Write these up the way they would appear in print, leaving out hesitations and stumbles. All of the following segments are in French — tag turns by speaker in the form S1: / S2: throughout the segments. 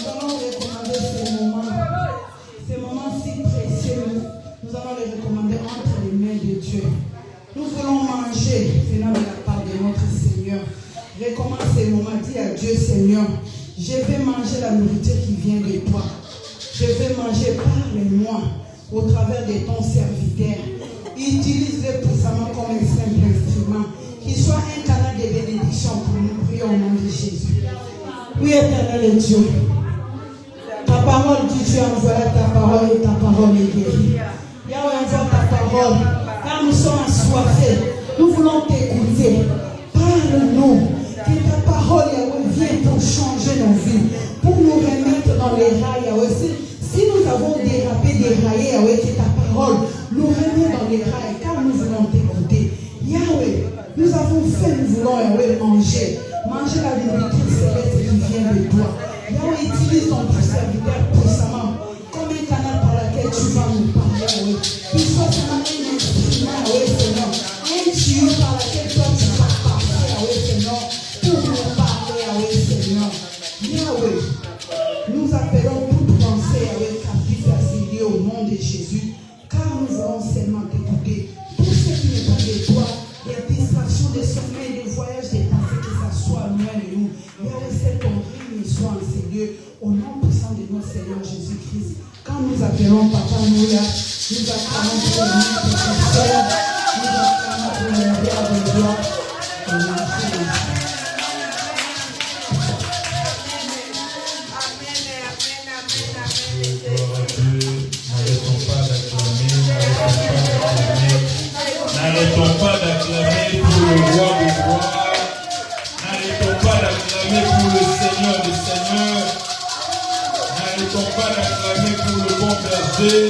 S1: allons recommander ces moments si précieux. Nous allons les recommander entre les mains de Dieu. Nous voulons manger venant de la part de notre Seigneur. Recommande ces moments, dis à Dieu, Seigneur, je vais manger la nourriture qui vient de toi. Je vais manger, parle-moi au travers de ton serviteur. Utilise-le puissamment comme un simple instrument. Qu'il soit un canal de bénédiction pour nous. Prions au nom de Jésus. Oui, éternel Dieu. Ta parole dit, tu envoies ta parole et ta parole est guérie. Yahweh, envoie ta parole. Car nous sommes assoiffés. Nous voulons t'écouter. Parle-nous. Que ta parole, Yahweh, vienne pour changer nos vies. Pour nous remettre dans les rails, Yahweh. Si nous avons dérapé, déraillé, Yahweh, que ta parole nous remet dans les rails. Car nous voulons t'écouter. Yahweh, nous avons fait, nous voulons, Yahweh, manger. Manger la nourriture céleste qui vient de toi. Yahweh, utilise ton serviteur puissamment comme un canal par lequel tu vas nous parler, Yahweh. Qu'il soit seulement un instrument, Yahweh, Seigneur. Un tuyau par lequel toi tu vas parler, Yahweh, Seigneur. Pour nous parler, Yahweh, Seigneur. Yahweh, nous appelons toute pensée, Yahweh, captive à Seigneur au nom de Jésus. Car nous voulons seulement t'écouter. Tout ce qui n'est pas de toi, les distractions, des sommeils, des voyages, des pensées, que ça soit loin de nous. Yahweh, c'est ton règne soit en ces lieux. Au nom puissant de notre Seigneur Jésus-Christ. Quand nous appelons Papa Nouya, nous acclamons pour le nom de notre Seigneur. Nous acclamons pour le nom de gloire. Au nom de Jésus.
S2: N'arrêtons pas d'acclamer pour le roi des rois. N'arrêtons pas d'acclamer pour le Seigneur des seigneurs. N'arrêtons pas d'acclamer pour le bon berger.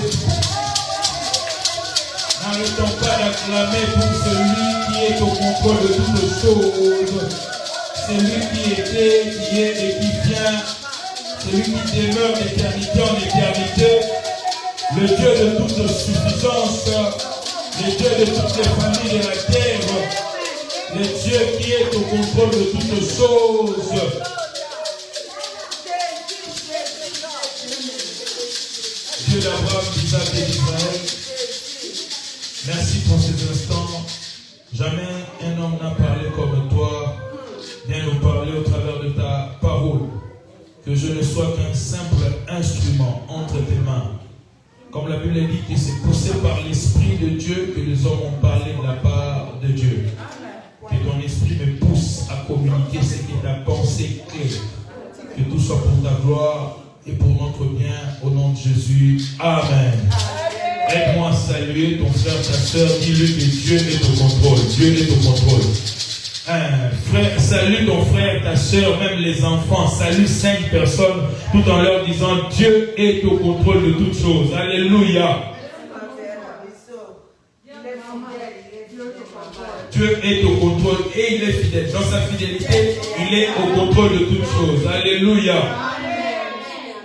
S2: N'arrêtons pas d'acclamer pour celui qui est au contrôle de toutes choses. Celui qui était, qui est et qui vient. Celui qui demeure d'éternité en éternité. Le Dieu de toute suffisance. Le Dieu de toutes les familles de la terre, le Dieu qui est au contrôle de toutes choses. Dieu d'Abraham, d'Isaac et d'Israël, merci pour ces instants. Jamais un homme n'a parlé comme toi. Viens nous parler au travers de ta parole. Que je ne sois qu'un simple instrument entre tes mains. Comme la Bible dit que c'est poussé par l'Esprit de Dieu que les hommes ont parlé de la part de Dieu. Que ton esprit me pousse à communiquer ce qui est ta pensée clé. Que tout soit pour ta gloire et pour notre bien, au nom de Jésus. Amen. Aide-moi à saluer ton frère, ta soeur. Dis-lui que Dieu est au contrôle. Dieu est au contrôle. Frère, salue ton frère, ta soeur, même les enfants. Salue 5 personnes tout en leur disant Dieu est au contrôle de toutes choses. Alléluia. Dieu est au contrôle et il est fidèle. Dans sa fidélité, il est au contrôle de toutes choses. Alléluia.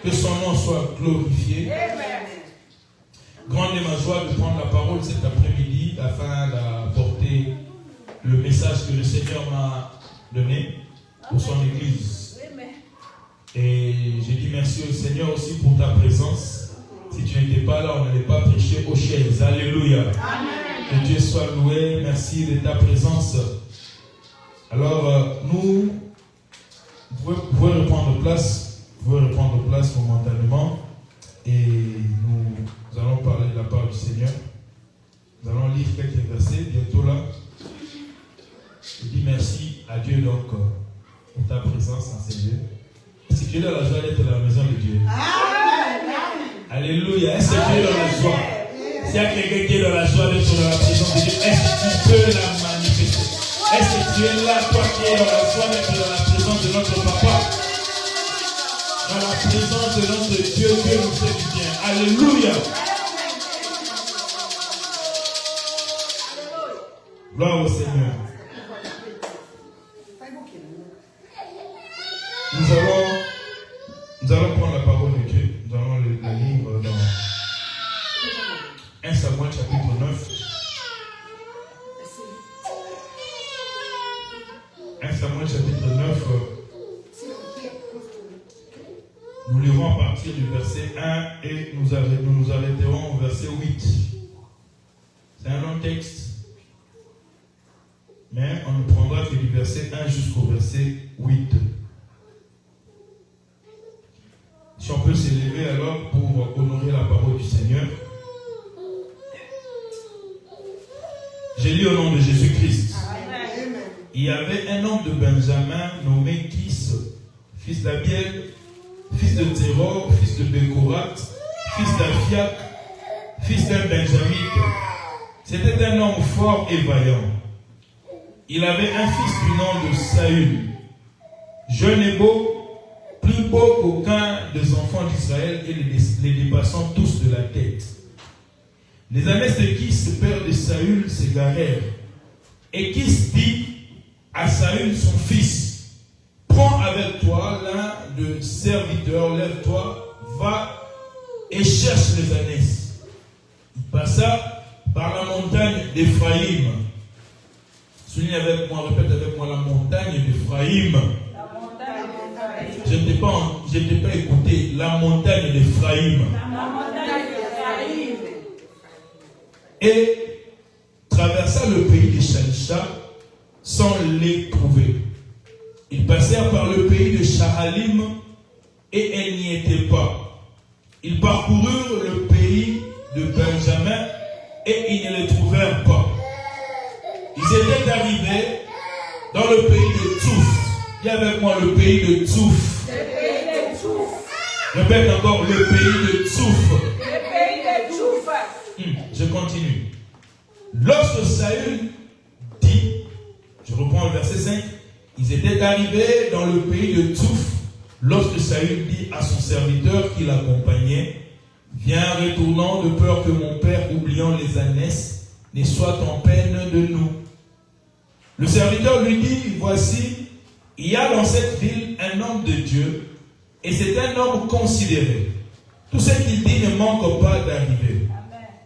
S2: Que son nom soit glorifié. Grande est ma joie de prendre la parole cet après-midi afin d'apporter le message que le Seigneur m'a donné pour son Église. Et j'ai dit merci au Seigneur aussi pour ta présence. Si tu n'étais pas là, on n'allait pas prêcher aux chaises. Alléluia. Que Dieu soit loué. Merci de ta présence. Alors, vous pouvez reprendre place. Vous pouvez reprendre place momentanément. Et nous allons parler de la part du Seigneur. Nous allons lire quelques versets bientôt là. Je dis merci à Dieu donc pour ta présence en ces lieux. Est-ce que tu es dans la joie d'être dans la maison de Dieu? Amen. Alléluia. Est-ce que tu es dans la joie? S'il y a quelqu'un qui est dans la joie d'être dans la présence de Dieu, est-ce que tu peux la manifester? Est-ce que tu es là, toi qui es dans la joie d'être dans la présence de notre Papa? Dans la présence de notre Dieu, Dieu nous fait du bien. Alléluia. Gloire au Seigneur. Nous allons prendre la parole de Dieu. Nous allons la lire dans 1 Samuel chapitre 9. 1 Samuel chapitre 9. Nous lirons à partir du verset 1 et nous nous arrêterons au verset 8. C'est un long texte, mais on ne prendra que du verset 1 jusqu'au verset 8. Si on peut s'élever alors pour honorer la parole du Seigneur. J'ai lu au nom de Jésus-Christ. Il y avait un homme de Benjamin nommé Kis, fils d'Abiel, fils de Zéror, fils de Bécorat, fils d'Aphiac, fils d'un Benjamite. C'était un homme fort et vaillant. Il avait un fils du nom de Saül, jeune et beau, plus beau qu'aucun des enfants d'Israël et les dépassant tous de la tête. Les ânesse de Kis, père de Saül, s'égarèrent. Et Kis dit à Saül, son fils, prends avec toi l'un de serviteurs, lève-toi, va et cherche les ânesses. Il passa par la montagne d'Éphraïm. Souligne avec moi, répète avec moi, la montagne d'Éphraïm. Je ne t'ai pas écouté. La montagne d'Éphraïm. Et traversa le pays de Shalisha sans les trouver. Ils passèrent par le pays de Shahalim et elles n'y étaient pas. Ils parcoururent le pays de Benjamin et ils ne les trouvèrent pas. Ils étaient arrivés dans le pays de Tsouf. Dis avec moi le pays de Tsouf.
S3: Le pays de Tsouf.
S2: Répète encore le pays de Tsouf.
S3: Le pays de Tsouf.
S2: Je continue. Lorsque Saül dit, je reprends le verset 5, ils étaient arrivés dans le pays de Tsouf. Lorsque Saül dit à son serviteur qui l'accompagnait, viens, retournons de peur que mon père, oubliant les ânesses, ne soit en peine de nous. Le serviteur lui dit, voici, il y a dans cette ville un homme de Dieu, et c'est un homme considéré. Tout ce qu'il dit ne manque pas d'arriver.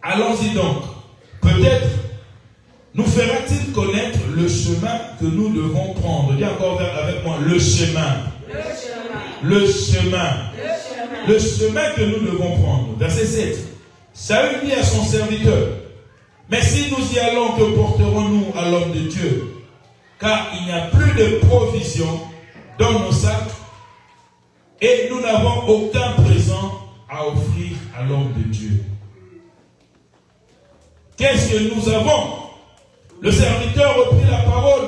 S2: Allons-y donc. Peut-être nous fera-t-il connaître le chemin que nous devons prendre. Dis encore avec moi, le chemin. Le chemin. Le chemin que nous devons prendre. Verset 7. Saül dit à son serviteur, mais si nous y allons, que porterons-nous à l'homme de Dieu? Car il n'y a plus de provision dans nos sacs et nous n'avons aucun présent à offrir à l'homme de Dieu. Qu'est-ce que nous avons? Le serviteur reprit la parole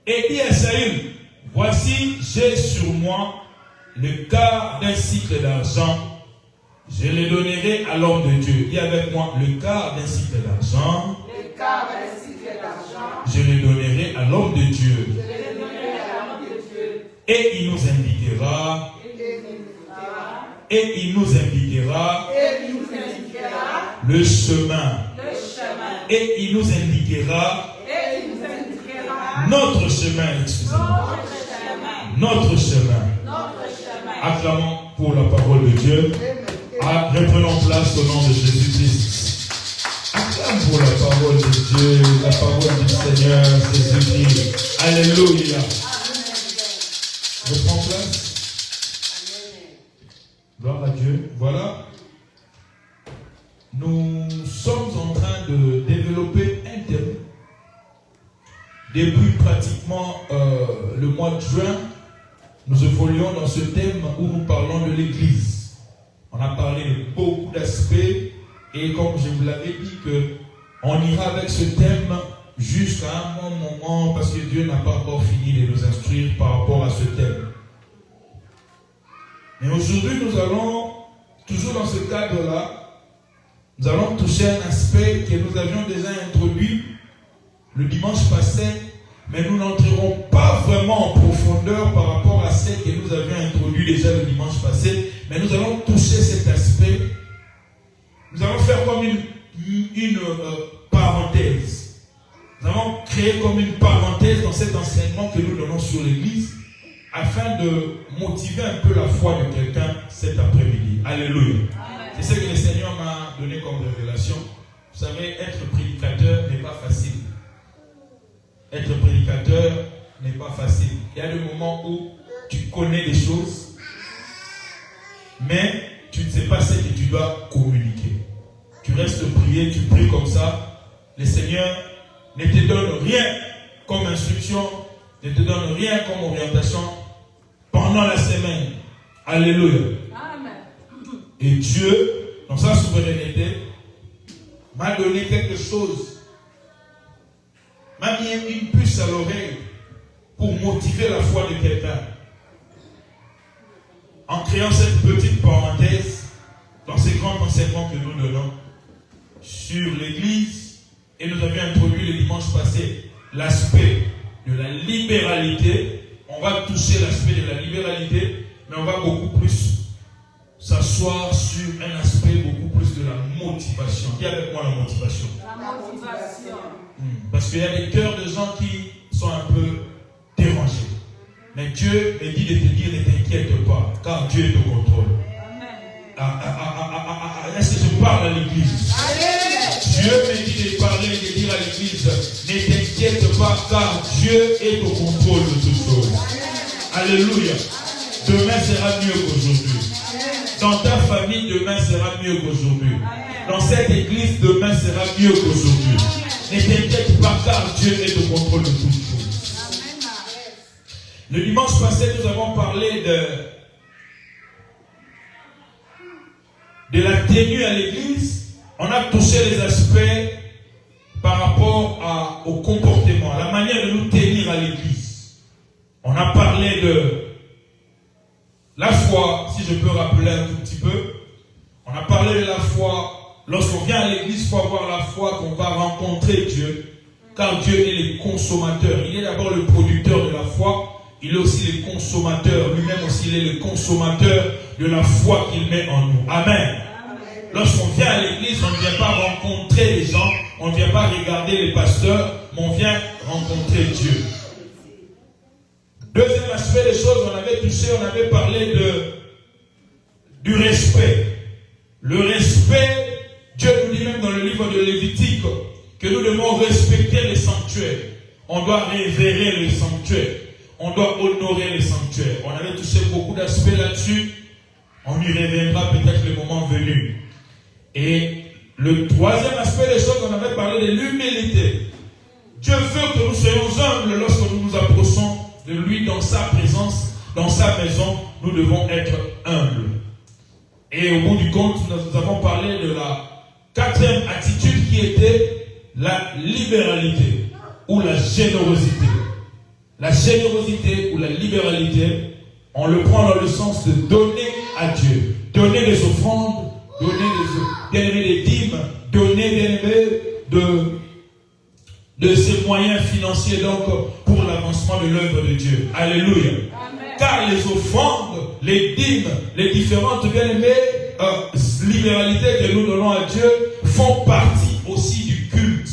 S2: et dit à Saül, voici, j'ai sur moi le quart d'un cycle d'argent. Je le donnerai à l'homme de Dieu. Dis avec moi, le quart d'un cycle d'argent.
S3: Le quart d'un cycle d'argent.
S2: Je le donnerai à l'homme de Dieu.
S3: Je le donnerai à l'homme de Dieu.
S2: Et il nous indiquera. Et il nous indiquera.
S3: Et il nous indiquera
S2: le chemin.
S3: le chemin.
S2: Et il nous indiquera.
S3: Et il nous indiquera
S2: notre chemin. Excusez-moi.
S3: notre chemin.
S2: Notre chemin.
S3: Notre chemin.
S2: Acclamons pour la parole de Dieu. Reprenons place au nom de Jésus-Christ. Acclame pour la parole de Dieu, la parole du Seigneur Jésus-Christ. Alléluia. Reprends place. Gloire à Dieu. Voilà. Nous sommes en train de développer un thème. Depuis pratiquement le mois de juin, nous évoluons dans ce thème où nous parlons de l'Église. On a parlé de beaucoup d'aspects et comme je vous l'avais dit qu'on ira avec ce thème jusqu'à un bon moment parce que Dieu n'a pas encore fini de nous instruire par rapport à ce thème. Mais aujourd'hui, nous allons, toujours dans ce cadre-là, nous allons toucher un aspect que nous avions déjà introduit le dimanche passé, mais nous n'entrerons pas vraiment en profondeur par rapport à ce que nous avions introduit déjà le dimanche passé, mais nous allons toucher cet aspect. Nous allons faire comme une parenthèse. Nous allons créer comme une parenthèse dans cet enseignement que nous donnons sur l'Église, afin de motiver un peu la foi de quelqu'un cet après-midi. Alléluia. C'est ce que le Seigneur m'a donné comme révélation. Vous savez, être prédicateur n'est pas facile. Être prédicateur n'est pas facile. Il y a des moments où tu connais des choses mais tu ne sais pas ce que tu dois communiquer. Tu restes prier, tu pries comme ça. Le Seigneur ne te donne rien comme instruction, ne te donne rien comme orientation pendant la semaine. Alléluia.
S3: Amen.
S2: Et Dieu, dans sa souveraineté, m'a donné quelque chose. M'a mis une puce à l'oreille pour motiver la foi de quelqu'un. En créant cette petite parenthèse dans ces grands enseignements que nous donnons sur l'Église, et nous avions introduit le dimanche passé l'aspect de la libéralité. On va toucher l'aspect de la libéralité, mais on va beaucoup plus s'asseoir sur un aspect beaucoup plus de la motivation. Dis avec moi la motivation.
S3: La motivation.
S2: Parce qu'il y a des cœurs de gens qui sont un peu dérangés. Mais Dieu me dit de te dire, ne t'inquiète pas, car Dieu est au contrôle. Est-ce que je parle à l'église? Dieu me dit de parler, de dire à l'église, ne t'inquiète pas, car Dieu est au contrôle de toutes choses. Alléluia. Demain sera mieux qu'aujourd'hui. Dans ta famille, demain sera mieux qu'aujourd'hui. Dans cette église, demain sera mieux qu'aujourd'hui. Ne t'inquiète pas, car Dieu est au contrôle de toutes choses. Le dimanche passé, nous avons parlé de la tenue à l'église. On a touché les aspects par rapport au comportement, à la manière de nous tenir à l'église. On a parlé de la foi, si je peux rappeler un tout petit peu. On a parlé de la foi. Lorsqu'on vient à l'église, il faut avoir la foi qu'on va rencontrer Dieu. Car Dieu est le consommateur. Il est d'abord le producteur de la foi. Il est aussi le consommateur. Lui-même aussi, il est le consommateur de la foi qu'il met en nous. Amen. Lorsqu'on vient à l'église, on ne vient pas rencontrer les gens. On ne vient pas regarder les pasteurs. Mais on vient rencontrer Dieu. Deuxième aspect des choses, on avait touché, on avait parlé du respect. Le respect, Dieu nous dit même dans le livre de Lévitique que nous devons respecter les sanctuaires. On doit révérer les sanctuaires. On doit honorer les sanctuaires. On avait touché beaucoup d'aspects là-dessus. On y reviendra peut-être le moment venu. Et le troisième aspect des choses, on avait parlé de l'humilité. Dieu veut que nous soyons humbles lorsque nous nous approchons de lui dans sa présence, dans sa maison. Nous devons être humbles. Et au bout du compte, nous avons parlé de la quatrième attitude qui était la libéralité ou la générosité. La générosité ou la libéralité, on le prend dans le sens de donner à Dieu. Donner des offrandes, donner des dîmes, donner de ses moyens financiers donc pour l'avancement de l'œuvre de Dieu. Alléluia. Amen. Car les offrandes, les dîmes, les différentes libéralités que nous donnons à Dieu font partie aussi du culte.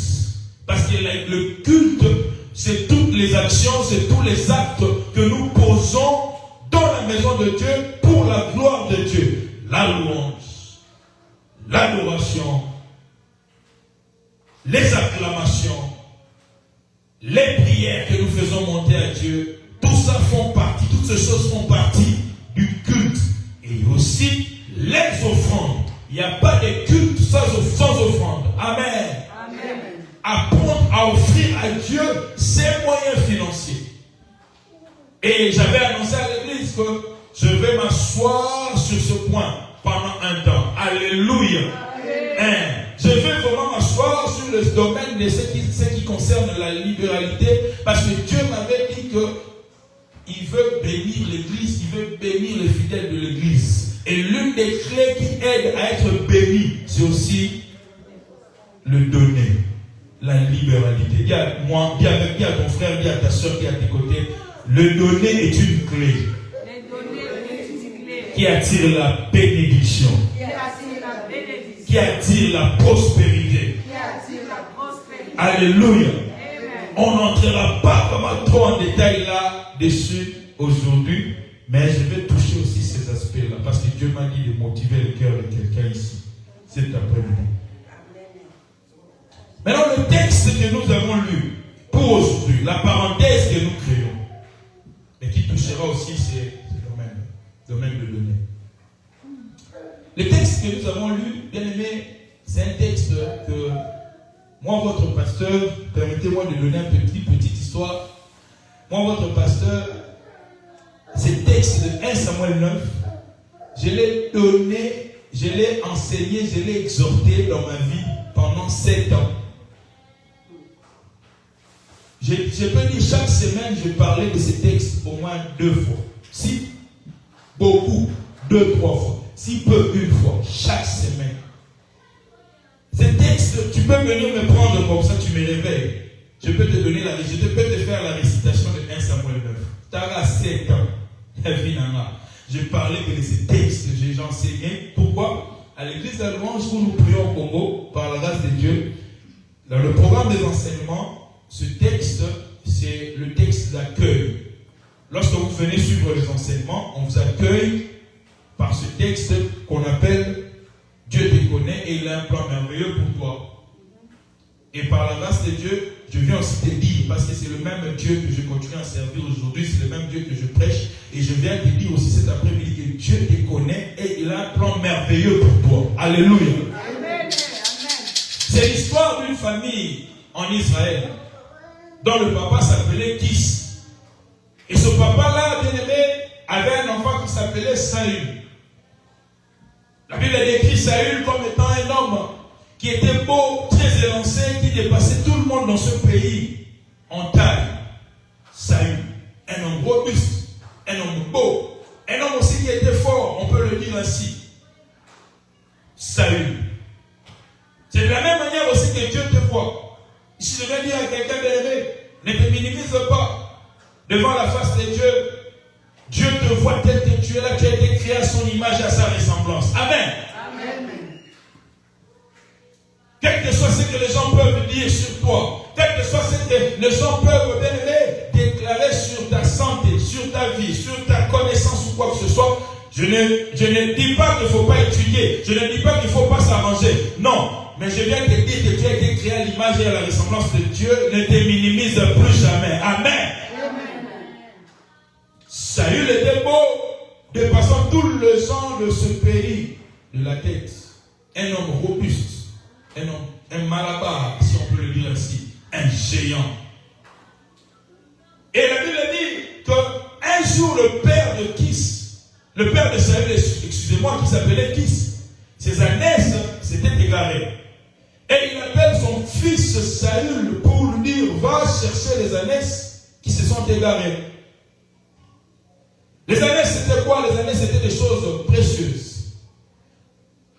S2: Parce que le culte, c'est toutes les actions, c'est tous les actes que nous posons dans la maison de Dieu pour la gloire de Dieu. La louange, l'adoration, les acclamations, les prières que nous faisons monter à Dieu, tout ça font partie, toutes ces choses font partie du culte. Et aussi les offrandes. Il n'y a pas de culte sans offrande. Amen. Amen. Apprendre à offrir à Dieu ses moyens financiers. Et j'avais annoncé à l'église que je vais m'asseoir sur ce point pendant un temps. Alléluia. Amen. Je vais vraiment m'asseoir sur le domaine de ce qui concerne la libéralité, parce que Dieu m'avait dit qu'il veut bénir l'église, il veut bénir les fidèles de l'église. Et l'une des clés qui aide à être béni, c'est aussi le donner, la libéralité. Dis à moi, dis à ton frère, dis à ta soeur qui est à tes côtés, le donner est une clé qui attire la bénédiction, qui attire la prospérité. Alléluia. On n'entrera pas vraiment trop en détail là-dessus aujourd'hui, mais je vais toucher aussi ces aspects-là, parce que Dieu m'a dit de motiver le cœur de quelqu'un ici, cet après-midi. Maintenant, le texte que nous avons lu pour aujourd'hui, la parenthèse que nous créons, et qui touchera aussi ces domaines de donner. Le texte que nous avons lu, bien aimé, c'est un texte que moi, votre pasteur, permettez-moi de donner une petite histoire. Moi, votre pasteur, ce texte de 1 Samuel 9, je l'ai donné, je l'ai enseigné, je l'ai exhorté dans ma vie pendant 7 ans. Je peux dire chaque semaine, je parlais de ce texte au moins 2 fois. Si beaucoup, 2-3 fois. Si peu, 1 fois. Chaque semaine. Ce texte, tu peux venir me prendre comme ça, tu me réveilles. Je peux te donner je peux te faire la récitation de 1 Samuel 9. Tu as 7 ans. Je parlais de ce texte, j'ai enseigné. Pourquoi? À l'église de louange où nous prions au Congo, par la grâce de Dieu, dans le programme des enseignements, ce texte, c'est le texte d'accueil. Lorsque vous venez suivre les enseignements, on vous accueille par ce texte qu'on appelle Dieu te connaît et il a un plan merveilleux pour toi. Et par la grâce de Dieu, je viens aussi te dire, parce que c'est le même Dieu que je continue à servir aujourd'hui, c'est le même Dieu que je prêche, et je viens te dire aussi cet après-midi que Dieu te connaît et il a un plan merveilleux pour toi. Alléluia. Amen. C'est l'histoire d'une famille en Israël, dont le papa s'appelait Kis. Et ce papa-là, bien aimé, avait un enfant qui s'appelait Saül. La Bible décrit Saül comme étant un homme qui était beau, très élancé, qui dépassait tout le monde dans ce pays en taille. Saül, un homme robuste, un homme beau, un homme aussi qui était fort, on peut le dire ainsi. Saül. C'est de la même manière aussi que Dieu te voit. Si je vais dire à quelqu'un d'aimé, ne te minimise pas devant la face de Dieu. Dieu te voit tel que tu es là, tu as été créé à son image et à sa ressemblance. Amen. Amen. Quel que soit ce que les gens peuvent dire sur toi, quel que soit ce que les gens peuvent bien aimer, déclarer sur ta santé, sur ta vie, sur ta connaissance ou quoi que ce soit, je ne dis pas qu'il ne faut pas étudier, je ne dis pas qu'il ne faut pas s'arranger. Non, mais je viens te dire que tu as été créé à l'image et à la ressemblance de Dieu, ne te minimise plus jamais. Amen. Saül était beau, dépassant tout le sang de ce pays de la tête. Un homme robuste, un malabar, si on peut le dire ainsi, un géant. Et la Bible dit qu'un jour, le père de Kis, le père de Saül, excusez-moi, qui s'appelait Kis, ses ânesses s'étaient égarées. Et il appelle son fils Saül pour lui dire, va chercher les ânesses qui se sont égarées. Les ânesses, c'était quoi? Les ânesses, c'était des choses précieuses.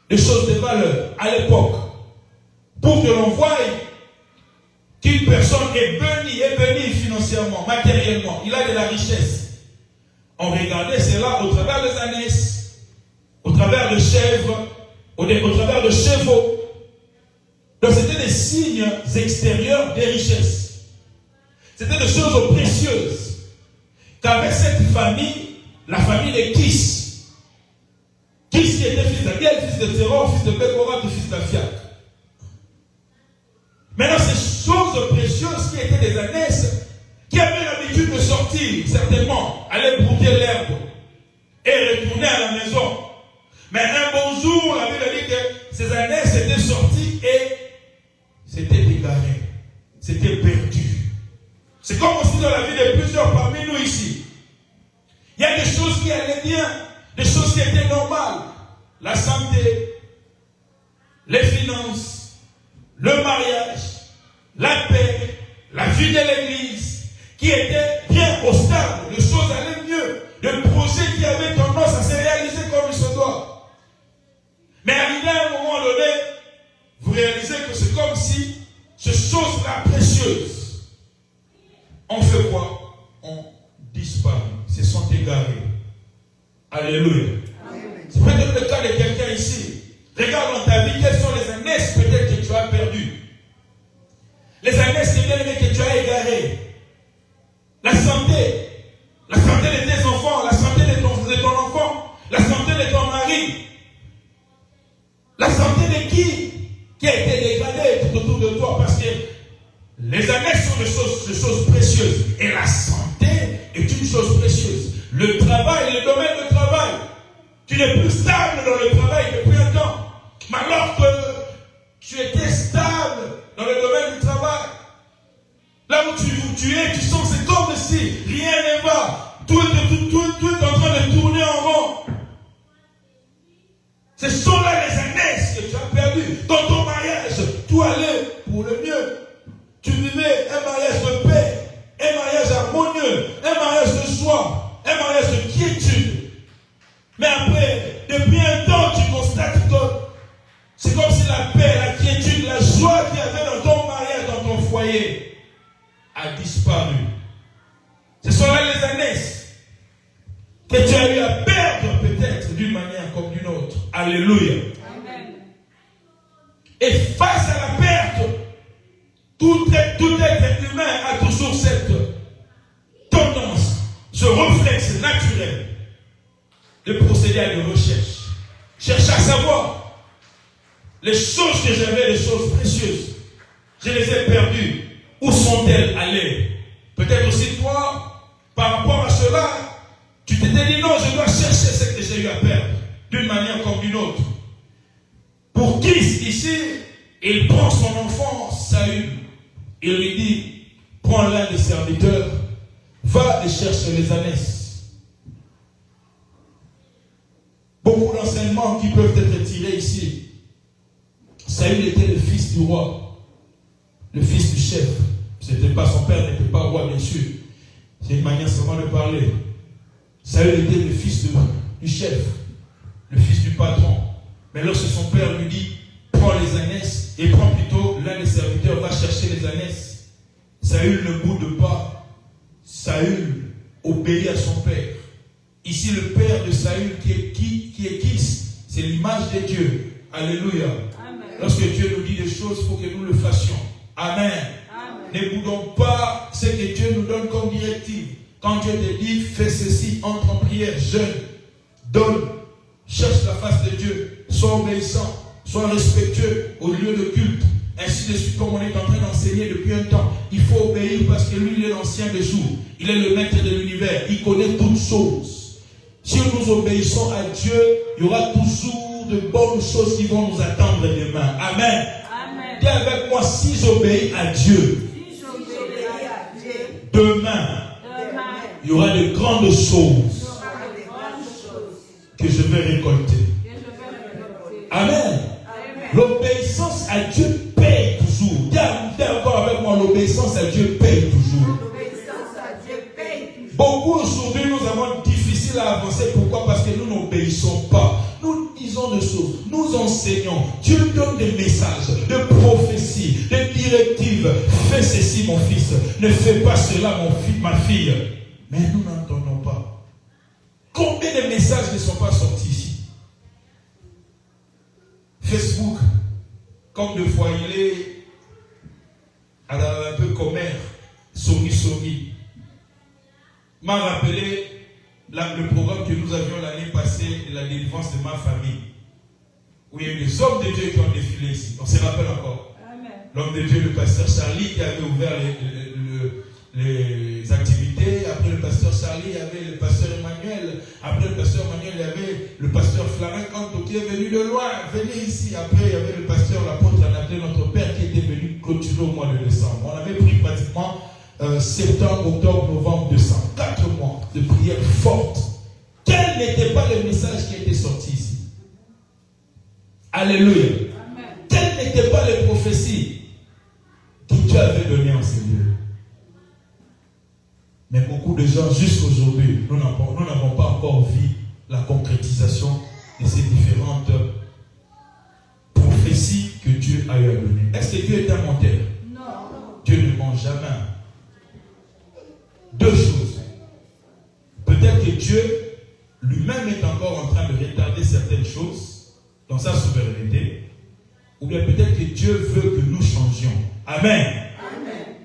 S2: Des choses de valeur à l'époque. Pour que l'on voie qu'une personne est bénie financièrement, matériellement. Il a de la richesse. On regardait cela au travers des ânesses, au travers de chèvres, au travers de chevaux. Donc c'était des signes extérieurs des richesses. C'était des choses précieuses. Qu'avec cette famille, la famille de Kis qui était fils d'Adiel, fils de Zéron, fils de Bécorat, fils d'Afiak. Maintenant, ces choses précieuses qui étaient des ânesses, qui avaient l'habitude de sortir, certainement, aller brouter l'herbe et retourner à la maison. Mais un bon jour, la Bible dit que ces ânesses étaient sorties et s'étaient égarées, s'étaient perdues. C'est comme aussi dans la vie de plusieurs parmi nous ici. Il y a des choses qui allaient bien, des choses qui étaient normales. La santé, les finances, le mariage, la paix, la vie de l'église, qui étaient bien au stade. Les choses allaient mieux. Le projet qui avait tendance à se réaliser comme il se doit. Mais arrivé à un moment donné, vous réalisez que c'est comme si ces choses-là précieuses, on fait quoi? On disparaît. Se sont égarés. Alléluia. C'est peut-être le cas de quelqu'un ici. Regarde dans ta vie, quelles sont les ânesses peut-être que tu as perdues. Les ânesses que tu as égarées. La santé de tes enfants, la santé de ton enfant, la santé de ton mari. La santé de qui a été dégradée tout autour de toi, parce que les ânesses sont des choses précieuses. Et la santé est une chose précieuse. Le travail, le domaine du travail. Tu n'es plus stable dans le travail depuis Alléluia.
S3: Amen.
S2: Et face à la perte, tout être humain a toujours cette tendance, ce réflexe naturel de procéder à des recherches. Chercher à savoir les choses que j'avais, les choses précieuses. Je les ai perdues. Où sont-elles allées? Peut-être aussi toi, par rapport à cela, tu t'étais dit non, je dois chercher ce que j'ai eu à perdre, d'une manière comme d'une autre. Pour qui ici, il prend son enfant, Saül, il lui dit, prends l'un des serviteurs, va et cherche les ânesses. Beaucoup d'enseignements qui peuvent être tirés ici. Saül était le fils du roi, le fils du chef. C'était pas son père, n'était pas roi, bien sûr. C'est une manière seulement de parler. Saül était le fils du chef, le fils du patron. Mais lorsque son père lui dit, prends les ânesses, et prends plutôt l'un des serviteurs, va chercher les ânesses. Saül ne boude pas. Saül obéit à son père. Ici, le père de Saül qui est qui? C'est l'image de Dieu. Alléluia.
S3: Amen.
S2: Lorsque Dieu nous dit des choses, il faut que nous le fassions. Amen.
S3: Amen.
S2: Ne boudons pas ce que Dieu nous donne comme directive. Quand Dieu te dit, fais ceci, entre en prière, jeûne, donne, cherche la face de Dieu, sois obéissant, sois respectueux au lieu de culte. Ainsi de suite, comme on est en train d'enseigner depuis un temps, il faut obéir parce que lui, il est l'ancien des jours. Il est le maître de l'univers. Il connaît toutes choses. Si nous obéissons à Dieu, il y aura toujours de bonnes choses qui vont nous attendre demain. Amen.
S3: Amen.
S2: Dis avec moi, si j'obéis à Dieu,
S3: Si j'obéis à Dieu,
S2: demain,
S3: demain,
S2: il y aura de grandes
S3: il y
S2: choses
S3: aura de grandes choses
S2: que je vais récolter.
S3: que je vais récolter.
S2: Amen.
S3: Amen.
S2: L'obéissance à Dieu paye toujours. Dis encore avec moi, l'obéissance à Dieu paye toujours.
S3: L'obéissance à Dieu paye toujours.
S2: Beaucoup aujourd'hui, nous avons difficile à avancer. Pourquoi? Parce que nous n'obéissons pas. Nous disons des choses, nous enseignons. Dieu donne des messages, de prophéties, des directives. Fais ceci, mon fils. Ne fais pas cela, ma fille. Mais nous n'entendons pas. Combien de messages ne sont pas sortis ici? Facebook, comme de fois il est un peu commère, Somi. M'a rappelé le programme que nous avions l'année passée, la délivrance de ma famille, où il y a eu des hommes de Dieu qui ont défilé ici. On se rappelle encore.
S3: Amen.
S2: L'homme de Dieu, le pasteur Charlie, qui avait ouvert les activités. Après le pasteur Charlie, il y avait le pasteur Emmanuel. Après le pasteur Emmanuel, il y avait le pasteur Flamin Kanto qui est venu de loin, venez ici. Après, il y avait le pasteur, l'apôtre Anaté, notre père, qui était venu clôturer au mois de décembre. On avait pris pratiquement septembre, octobre, novembre, décembre. 4 mois de prière forte. Quel n'était pas le message qui était sorti ici? Alléluia.
S3: Amen.
S2: Quelles n'étaient pas les prophéties que Dieu avait données en ces lieux? Mais beaucoup de gens, jusqu'aujourd'hui, nous n'avons pas encore vu la concrétisation de ces différentes prophéties que Dieu a eu à donner. Est-ce que Dieu est un menteur?
S3: Non.
S2: Dieu ne ment jamais. 2 choses. Peut-être que Dieu lui-même est encore en train de retarder certaines choses dans sa souveraineté, ou bien peut-être que Dieu veut que nous changions. Amen.
S3: Amen.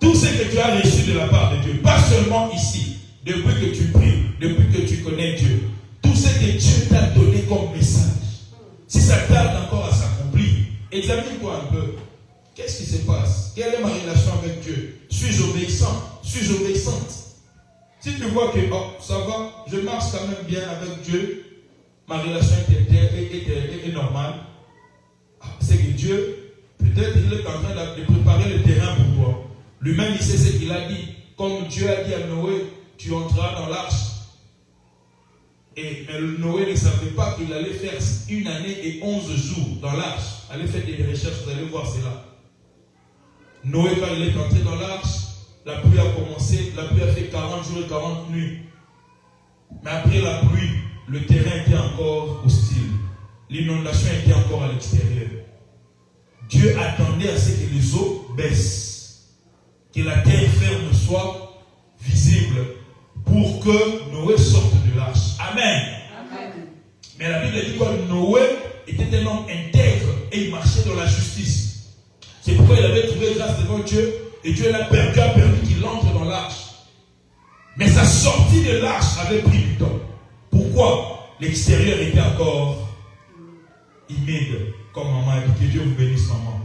S2: Tout ce que tu as reçu de la part de Dieu, pas seulement ici, depuis que tu pries, depuis que tu connais Dieu, tout ce que Dieu t'a donné comme message, si ça tarde encore à s'accomplir, examine-toi un peu. Qu'est-ce qui se passe? Quelle est ma relation avec Dieu? Suis-je obéissant? Suis-je obéissante? Si tu vois que ça va, je marche quand même bien avec Dieu, ma relation est normale, c'est que Dieu, peut-être il est en train de préparer le terrain pour toi. Lui-même, il sait ce qu'il a dit. Comme Dieu a dit à Noé, tu entreras dans l'arche. Mais Noé ne savait pas qu'il allait faire 1 année et 11 jours dans l'arche. Allez faire des recherches, vous allez voir cela. Noé, quand il est entré dans l'arche, la pluie a commencé, la pluie a fait 40 jours et 40 nuits. Mais après la pluie, le terrain était encore hostile. L'inondation était encore à l'extérieur. Dieu attendait à ce que les eaux baissent, que la terre ferme soit visible pour que Noé sorte de l'arche. Amen.
S3: Amen.
S2: Mais la Bible dit que Noé était un homme intègre et il marchait dans la justice. C'est pourquoi il avait trouvé grâce devant Dieu et Dieu a permis qu'il entre dans l'arche. Mais sa sortie de l'arche avait pris du temps. Pourquoi? L'extérieur était encore humide, comme maman a dit. Que Dieu vous bénisse, maman.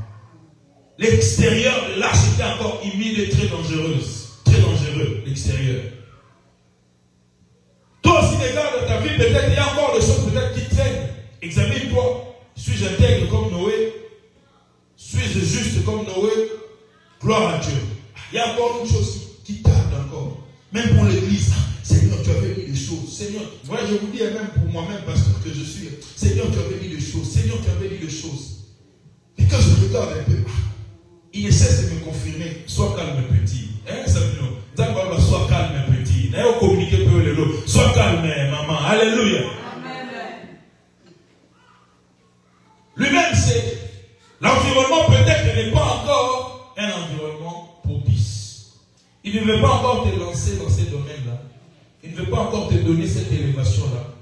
S2: L'extérieur de l'arche était encore humide et très dangereuse. Très dangereux, l'extérieur. Toi aussi, regarde ta vie, peut-être il y a encore des choses peut-être qui traînent. Examine-toi. Suis-je intègre comme Noé? Suis-je juste comme Noé? Gloire à Dieu. Il y a encore une chose qui tarde encore. Même pour l'église. Seigneur, tu avais mis des choses. Seigneur, moi je vous dis, même pour moi-même, pasteur que je suis, Seigneur, tu avais mis des choses. Seigneur, tu avais mis des choses. Et quand je regarde un peu, il ne cesse de me confirmer. Sois calme, petit. Hein, Samuel? Sois calme, petit. D'ailleurs, communiquer peu les lots. Sois calme, maman. Alléluia. Amen. Lui-même, c'est l'environnement peut-être n'est pas encore un environnement propice. Il ne veut pas encore te lancer dans ces domaines-là. Il ne veut pas encore te donner cette élévation-là.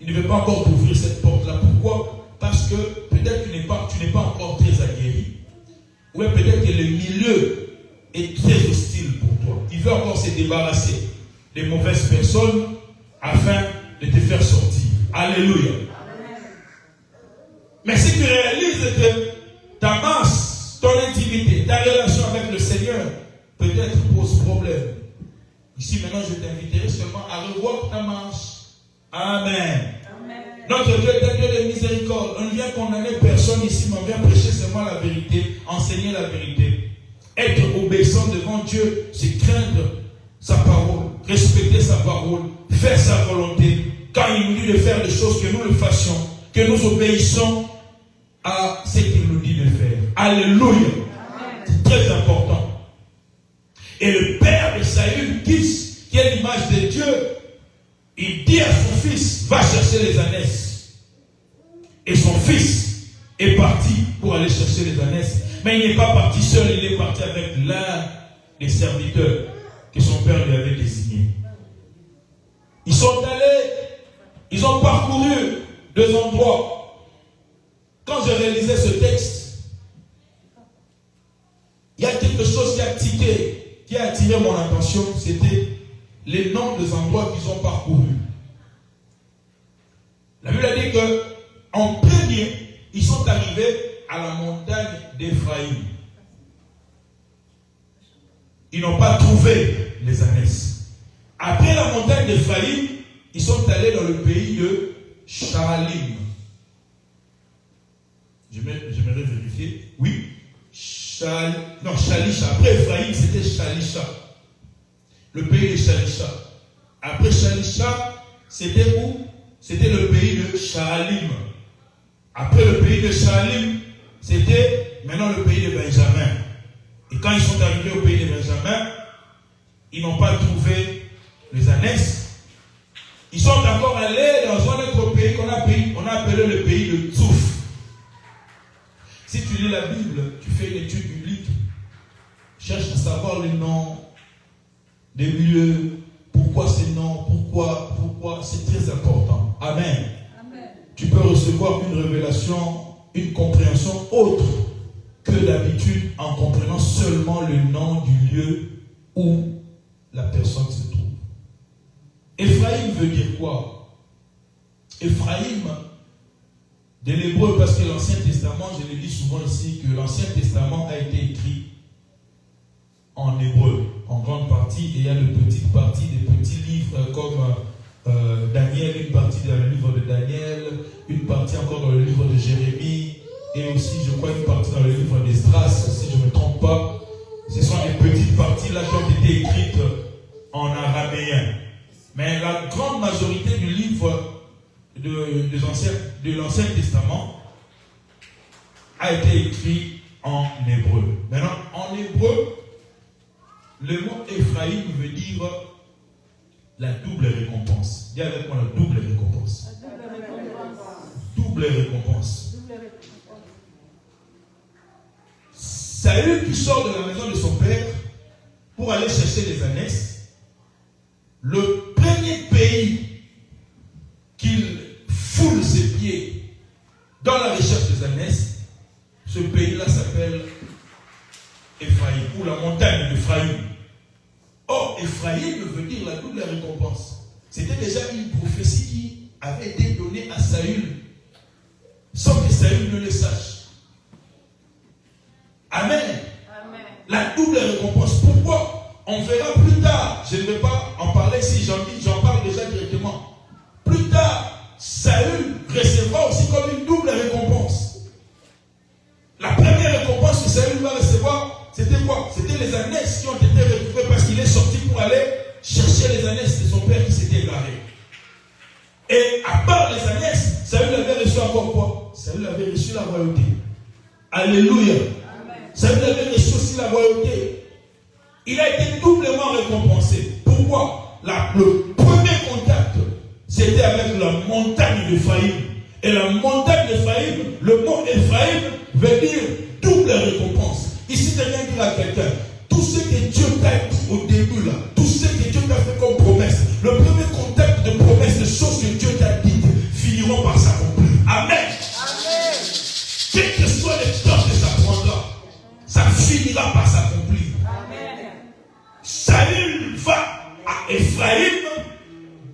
S2: Il ne veut pas encore t'ouvrir cette porte-là. Pourquoi? Parce que peut-être tu n'es pas encore très aguerri. Ou peut-être que le milieu est très hostile pour toi. Il veut encore se débarrasser des mauvaises personnes afin de te faire sortir. Alléluia. Amen. Mais si tu réalises que ta masse, ton intimité, ta relation avec le Seigneur peut-être pose problème. Ici maintenant je t'inviterai seulement à revoir ta marche. Amen. Amen. Notre Dieu est un Dieu de miséricorde. On ne vient condamner personne ici, mais on vient prêcher seulement la vérité, enseigner la vérité. Être obéissant devant Dieu, c'est craindre sa parole, respecter sa parole, faire sa volonté. Quand il nous dit de faire des choses, que nous le fassions, que nous obéissons à ce qu'il nous dit de faire. Alléluia. C'est très important. Et le père de Saül, qui est l'image de Dieu, il dit à son fils, va chercher les ânesses. Et son fils est parti pour aller chercher les ânesses. Mais il n'est pas parti seul, il est parti avec l'un des serviteurs que son père lui avait désigné. Ils sont allés, ils ont parcouru 2 endroits. Quand je réalisais ce texte, il y a quelque chose qui a attiré mon attention, c'était les noms des endroits qu'ils ont parcourus. La Bible a dit qu'en premier, ils sont arrivés à la montagne d'Éphraïm. Ils n'ont pas trouvé les ânesses. Après la montagne d'Éphraïm, ils sont allés dans le pays de Shaalim. J'aimerais vérifier. Oui. Shalisha. Après Ephraïm, c'était Shalisha. Le pays de Shalisha. Après Shalisha, c'était où? C'était le pays de Shaalim. Après le pays de Shaalim, c'était maintenant le pays de Benjamin. Et quand ils sont arrivés au pays de Benjamin, ils n'ont pas trouvé les ânesses. Ils sont encore allés dans un autre pays qu'on a appelé le pays de Tsouf. Si tu lis la Bible, tu fais une étude biblique, cherche à savoir les noms des lieux, pourquoi ces noms, pourquoi, c'est très important. Amen. Amen. Tu peux recevoir une révélation, une compréhension autre que d'habitude en comprenant seulement le nom du lieu où la personne se trouve. Ephraïm veut dire quoi? Ephraïm, de l'hébreu, parce que l'Ancien Testament, je le dis souvent ici, que l'Ancien Testament a été écrit en hébreu, en grande partie, et il y a de petites parties, des petits livres comme Daniel, une partie dans le livre de Daniel, une partie encore dans le livre de Jérémie, et aussi, je crois, une partie dans le livre d'Esdras, si je ne me trompe pas. Ce sont des petites parties là qui ont été écrites en araméen. Mais la grande majorité du livre de l'Ancien Testament a été écrit en hébreu. Maintenant, en hébreu, le mot Ephraïm veut dire la double récompense. Dis avec moi la double récompense. Double récompense. Saül qui sort de la maison de son père pour aller chercher les ânesses. Le premier pays qu'il foule ses C'était déjà une prophétie qui avait été donnée à Saül, sans que Saül ne le sache. Amen.
S3: Amen.
S2: La double récompense. Pourquoi? On verra plus tard. Je ne vais pas en parler si j'en parle déjà directement. Plus tard, Saül recevra aussi comme une double récompense. La première récompense que Saül va recevoir, c'était quoi? C'était les ânesses qui ont été récupérées parce qu'il est sorti pour aller chercher les ânesses de son père qui s'était égaré. Et à part les ânesses, Saül avait reçu encore quoi? Saül avait reçu la royauté. Alléluia. Saül avait reçu aussi la royauté. Il a été doublement récompensé. Pourquoi? Le premier contact, c'était avec la montagne d'Éphraïm. Et la montagne d'Éphraïm, le mot Éphraïm veut dire double récompense. Ici, je viens dire à quelqu'un, tout ce que Dieu t'a dit au début là, tout ce que Dieu t'a fait comme promesse, le premier contact de promesse, de choses que Dieu t'a dites, finiront par s'accomplir. Amen. Amen. Quel que soit le temps que ça prendra, ça finira par s'accomplir. Amen. Saül va à Éphraïm,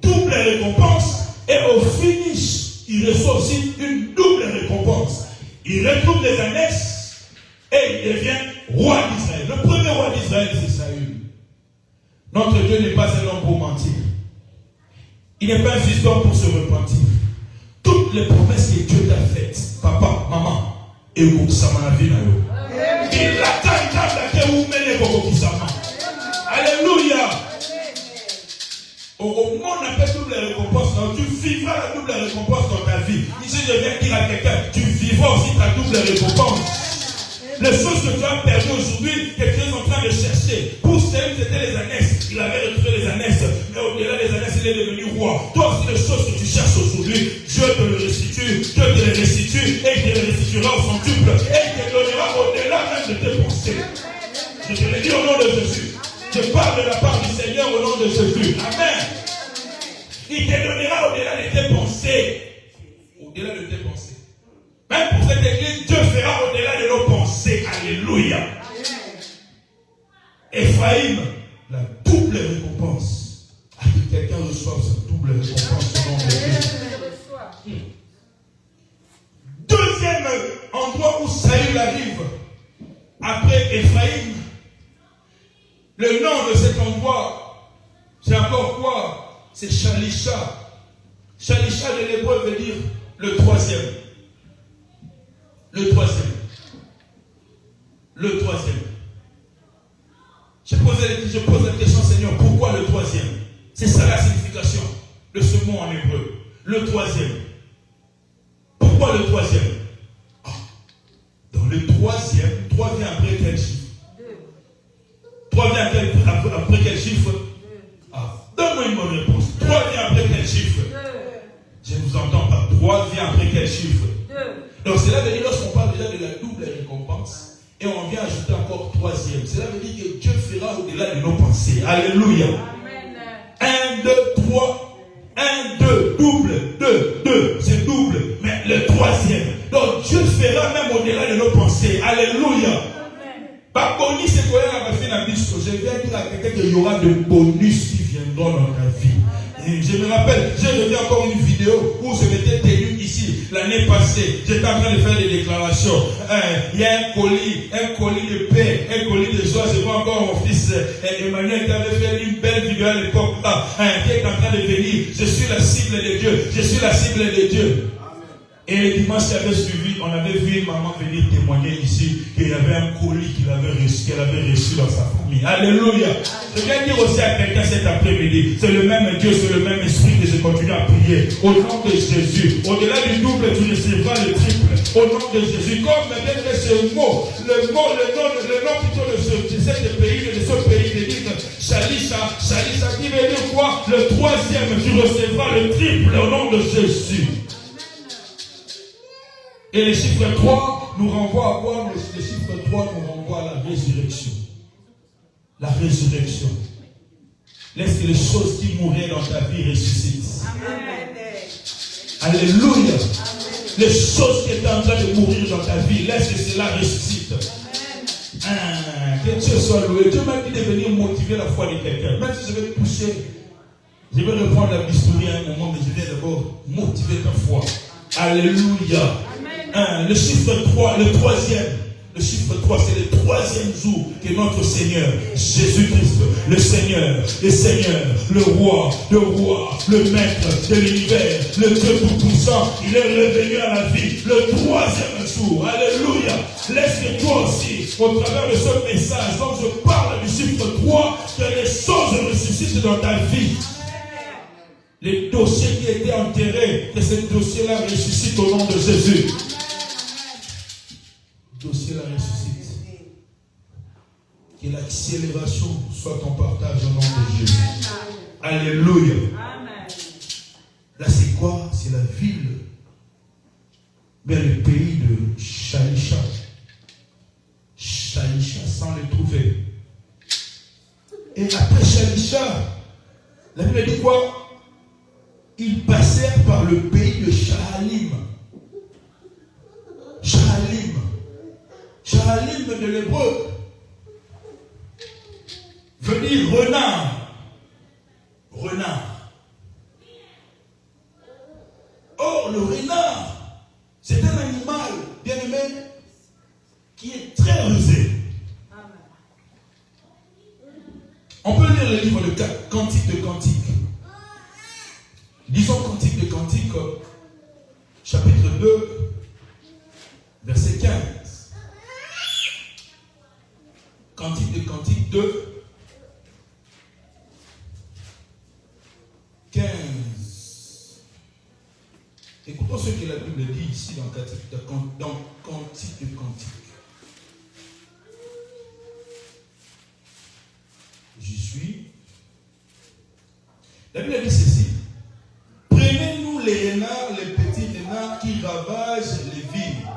S2: double récompense, et au finish, il reçoit aussi une double récompense. Il retrouve les ânesses et il devient roi d'Israël. Le premier roi d'Israël, c'est Saül. Notre Dieu n'est pas un homme pour mentir. Il n'est pas un fils d'homme pour se repentir. Toutes les promesses que Dieu t'a faites, papa, maman, et vous, ça m'a la vie. Il attend que vous menez vos sama. Alléluia. Au moment où on appelle double récompense, tu vivras la double récompense dans ta vie. Ici, je viens dire à quelqu'un, tu vivras aussi ta double récompense. Les choses que tu as perdues aujourd'hui, que tu es en train de chercher. Pour Saül, c'était les ânesses. Il avait retrouvé les ânesses. Mais au-delà des ânesses, il est devenu roi. Toi aussi, les choses que tu cherches aujourd'hui, Dieu te le restitue. Dieu te les restitue. Et il te les restituera au centuple. Et il te donnera au-delà même de tes pensées. Je te le dis au nom de Jésus. Je parle de la part du Seigneur au nom de Jésus. Amen. Il te donnera au-delà de tes pensées. Au-delà de tes pensées. Même pour cette église, Dieu fera au-delà de nos pensées. Alléluia. Ephraïm, la double récompense. À que quelqu'un reçoive cette double récompense au nom de Jésus. Deuxième endroit où Saül arrive, après Ephraïm, le nom de cet endroit, c'est encore quoi? C'est Shalisha. Shalisha de l'hébreu veut dire le troisième. Le troisième. Le troisième. Je pose la question, Seigneur, pourquoi le troisième? C'est ça la signification de ce mot en hébreu. Le troisième. Pourquoi le troisième? Dans le troisième, 3 vient après quel chiffre? 3 vient après quel chiffre? Donne-moi une bonne réponse. 3 vient après quel chiffre? Je ne vous entends pas. 3 vient après quel chiffre? Donc cela veut dire, lorsqu'on parle déjà de la double récompense, et on vient ajouter encore 3e, cela veut dire que Dieu fera au-delà de nos pensées. Alléluia. Amen. 1, 2, 3. 1, 2, double, 2, 2, c'est double, mais le 3e. Donc Dieu fera même au-delà de nos pensées. Alléluia. Pas bonus, c'est quoi la fin à bisco. Je viens dire à quelqu'un qu'il y aura de bonus qui viendront dans ta vie. Et je me rappelle, j'ai revu encore une vidéo où je m'étais tenu ici l'année passée. J'étais en train de faire des déclarations. Il y a un colis de paix, un colis de joie. Je vois encore mon fils Emmanuel qui avait fait une belle vidéo à l'époque là, qui est en train de venir. Je suis la cible de Dieu. Je suis la cible de Dieu. Et le dimanche qui avait suivi, on avait vu une maman venir témoigner ici qu'il y avait un colis qu'elle avait reçu dans sa famille. Alléluia. Je viens dire aussi à quelqu'un cet après-midi, c'est le même Dieu, c'est le même esprit que je continue à prier. Au nom de Jésus, au-delà du double, tu recevras le triple. Au nom de Jésus, comme bien ce mot, le nom plutôt de ce pays, de dit Shalisha, qui veut dire quoi? Le 3e, tu recevras le triple au nom de Jésus. Et le chiffre 3 nous renvoie à quoi? Le chiffre 3 nous renvoie à la résurrection. La résurrection. Laisse que les choses qui mouraient dans ta vie ressuscitent. Amen. Alléluia. Amen. Les choses qui étaient en train de mourir dans ta vie, laisse que cela ressuscite. Amen. Que Dieu soit loué. Dieu m'a dit de venir motiver la foi de quelqu'un. Même si je vais pousser Je vais reprendre la bistouri à un moment, mais je vais d'abord motiver ta foi. Alléluia. Le chiffre 3, le troisième. Le chiffre 3, c'est le troisième jour que notre Seigneur, Jésus-Christ, le Seigneur, le roi, le maître de l'univers, le Dieu tout-puissant, il est revenu à la vie le troisième jour. Alléluia. Laisse que toi aussi, au travers de ce message, dont je parle du chiffre 3, que les choses ressuscitent dans ta vie. Les dossiers qui étaient enterrés, que ces dossiers-là ressuscitent au nom de Jésus. Dossier la ressuscite. Que l'accélération soit ton partage au nom de Jésus. Alléluia.
S3: Amen.
S2: Là, c'est quoi? C'est la ville, bien le pays de Shalisha. Shalisha, sans le trouver. Et après Shalisha, la Bible dit quoi? Ils passèrent par le pays de Shahalim. Shahalim. Shahalim de l'hébreu veut dire renard. Renard. Or, le renard, c'est un animal, bien aimé, qui est très rusé. On peut lire le livre de Cantique de Cantique. Lisons Cantique de Cantique, chapitre 2, verset 15. Cantique de Cantique 2, 15. Écoutons ce que la Bible dit ici dans Cantique de Cantique. J'y suis. La Bible dit ceci. Prenez-nous les renards, les petits renards qui ravagent les vignes,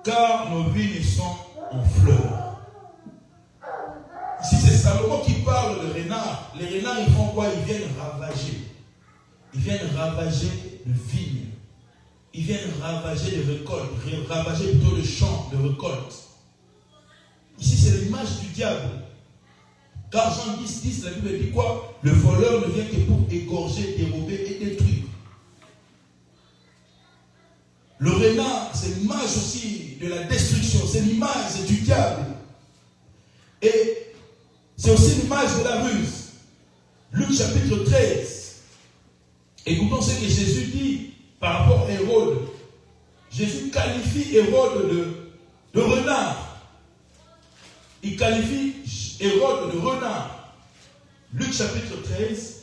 S2: car nos vignes sont en fleurs. Ici, c'est Salomon qui parle de renards. Les renards, ils font quoi? Ils viennent ravager. Ils viennent ravager le vigne. Ils viennent ravager les récoltes. Ravager plutôt le champ de récolte. Ici, c'est l'image du diable. Car Jean 10, la Bible dit quoi? Le voleur ne vient que pour égorger, dérober et détruire. Le renard, c'est l'image aussi de la destruction. C'est l'image du diable. Et c'est aussi l'image de la ruse. Luc chapitre 13. Écoutons ce que Jésus dit par rapport à Hérode. Jésus qualifie Hérode de renard. Il qualifie Hérode de renard. Luc chapitre 13.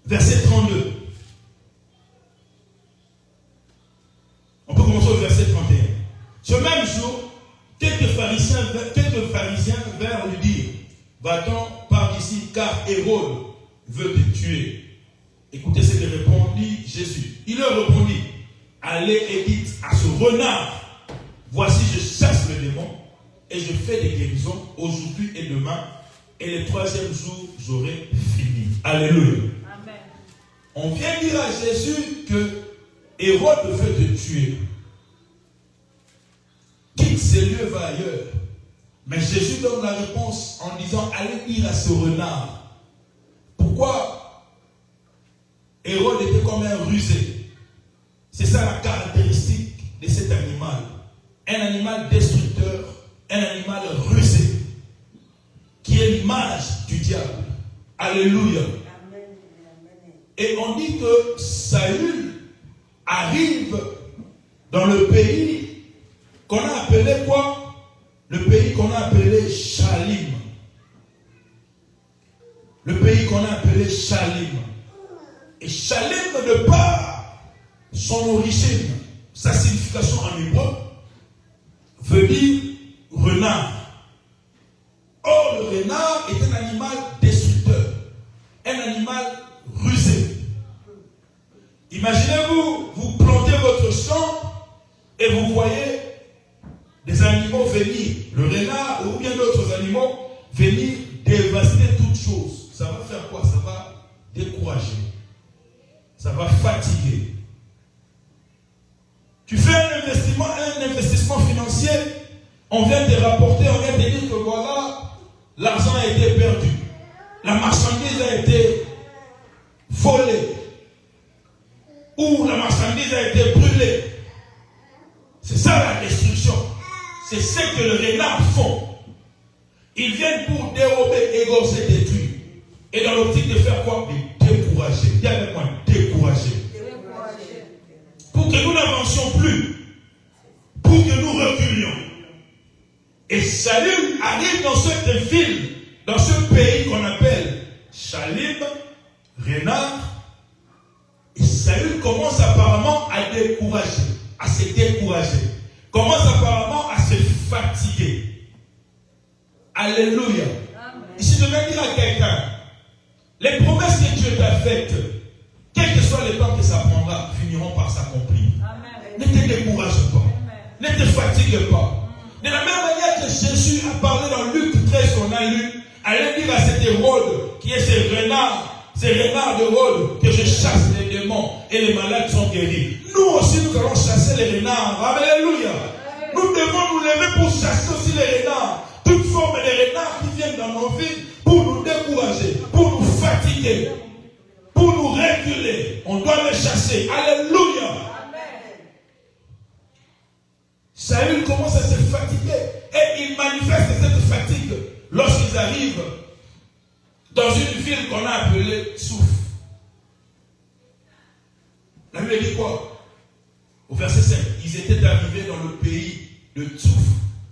S2: Verset 32. On peut commencer au verset 31. Ce même jour, quelques pharisiens vinrent lui dire, va-t'en par ici, car Hérode veut te tuer. Écoutez ce que répondit Jésus. Il leur répondit, allez et dites à ce renard, voici je chasse le démon et je fais des guérisons aujourd'hui et demain, et le troisième jour j'aurai fini. Alléluia.
S3: Amen.
S2: On vient dire à Jésus que Hérode veut te tuer. Quitte ces lieux, va ailleurs. Mais Jésus donne la réponse en disant, allez dire à ce renard. Pourquoi Hérode était comme un rusé? C'est ça la caractéristique de cet animal. Un animal destructeur, un animal rusé, qui est l'image du diable. Alléluia. Et on dit que Saül arrive dans le pays qu'on a appelé quoi? Le pays qu'on a appelé Shalim. Le pays qu'on a appelé Shalim. Et Shalim, de par son origine, sa signification en hébreu, veut dire renard. Or, le renard est un animal destructeur, un animal rusé. Imaginez-vous, vous plantez votre champ et vous voyez des animaux venir, le renard ou bien d'autres animaux venir dévaster toutes choses. Ça va faire quoi? Ça va décourager. Ça va fatiguer. Tu fais un investissement financier, on vient te rapporter, on vient te dire que la marchandise a été volée, ou la marchandise a été brûlée. C'est ça la destruction. C'est ce que les renards font. Ils viennent pour dérober, égorger, détruire. Et dans l'optique de faire quoi? De décourager. Dis avec moi, décourager. Pour que nous n'avancions plus. Pour que nous reculions. Et Shalim arrive dans cette ville, dans ce pays qu'on appelle Shalim, renard. Et Saül commence apparemment à décourager, à se décourager. Commence apparemment à se fatiguer. Alléluia. Ici, je vais dire à quelqu'un, les promesses que Dieu t'a faites, quel que soit le temps que ça prendra, finiront par s'accomplir. Ne te décourage pas. Ne te fatigue pas. De la même manière que Jésus a parlé dans Luc 13 qu'on a lu, allez dire à cet Hérode, qui est ce renard de Hérode, que je chasse les démons et les malades sont guéris. Nous aussi, nous allons chasser les renards. Alléluia. Nous devons nous lever pour chasser aussi les renards. Toute forme de renards qui viennent dans nos vies pour nous décourager, pour nous fatiguer, pour nous reculer. On doit les chasser. Alléluia. Saül commence à se fatiguer et il manifeste cette fatigue lorsqu'ils arrivent dans une ville qu'on a appelée Tsouf. La Bible dit quoi? Au verset 5, ils étaient arrivés dans le pays de Tsouf.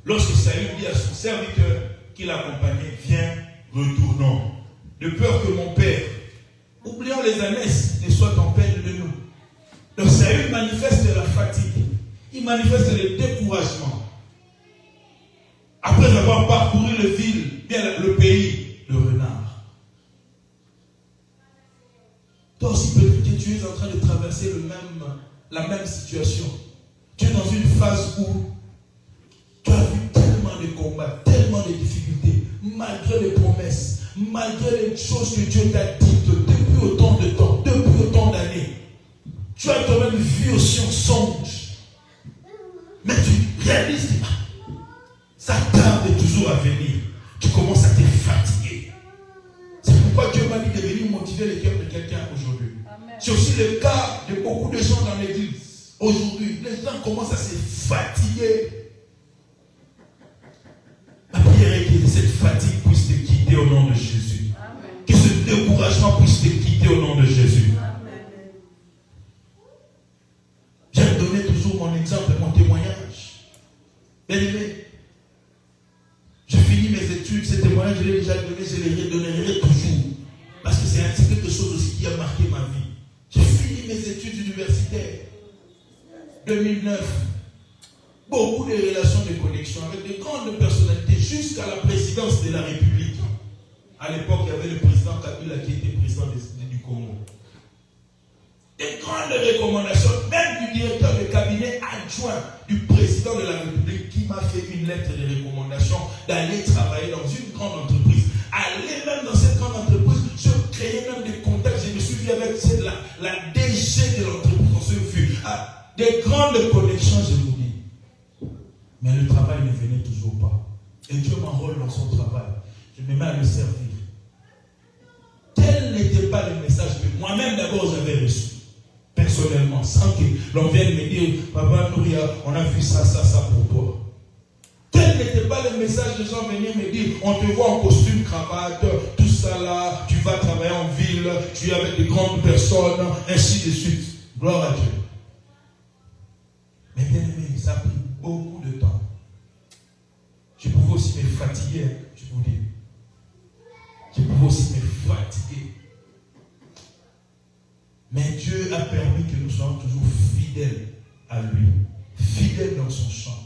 S2: Lorsque Saül dit à son serviteur qui l'accompagnait, viens, retournons, de peur que mon père, oubliant les ânesses, ne soit en peine de nous. Donc Saül manifeste la fatigue. Il manifeste le découragement. Après avoir parcouru le pays de renard. Toi aussi, peut-être que tu es en train de traverser la même situation. Tu es dans une phase où tu as vu tellement de combats, tellement de difficultés, malgré les promesses, malgré les choses que Dieu t'a dites depuis autant de temps, depuis autant d'années. Tu as toi-même vu aussi en songe. Mais tu réalises que ça tarde toujours à venir. Tu commences à te fatiguer. C'est pourquoi Dieu m'a dit de venir motiver le cœur de quelqu'un aujourd'hui. C'est aussi le cas de beaucoup de gens dans l'église. Aujourd'hui, les gens commencent à se fatiguer. Ma prière est que cette fatigue puisse te quitter au nom de Jésus. Amen. Que ce découragement puisse te quitter au nom de Jésus. J'aime donner toujours mon exemple et mon témoignage. Bien aimé, je finis mes études, ce témoignage, je l'ai déjà donné, je les redonnerai toujours. Parce que c'est quelque chose aussi qui a marqué ma vie. J'ai fini mes études universitaires. 2009. Beaucoup de relations de connexion avec de grandes personnalités jusqu'à la présidence de la République. À l'époque, il y avait le président Kabila qui était président du Congo. Des grandes recommandations, même du directeur de cabinet adjoint du président de la République qui m'a fait une lettre de recommandation d'aller travailler dans une grande entreprise. Aller même dans cette grande entreprise, je créais même des contacts, je me suis vu avec la DG de l'entreprise, on s'est vu. Des grandes connexions, je vous dis. Mais le travail ne venait toujours pas. Et Dieu m'enrôle dans son travail. Je me mets à le servir. Tel n'était pas le message que moi-même d'abord j'avais reçu. Personnellement, sans que l'on vienne me dire, Papa Nouria, on a vu ça pour toi. Tel n'était pas le message de gens venir me dire, on te voit en costume, cravate, tout ça là, tu vas travailler en ville, tu es avec de grandes personnes, ainsi de suite. Gloire à Dieu. Mais bien aimé, ça a pris beaucoup de temps. Je pouvais aussi me fatiguer, je vous dis. Je pouvais aussi me fatiguer. Mais Dieu a permis que nous soyons toujours fidèles à lui. Fidèles dans son champ.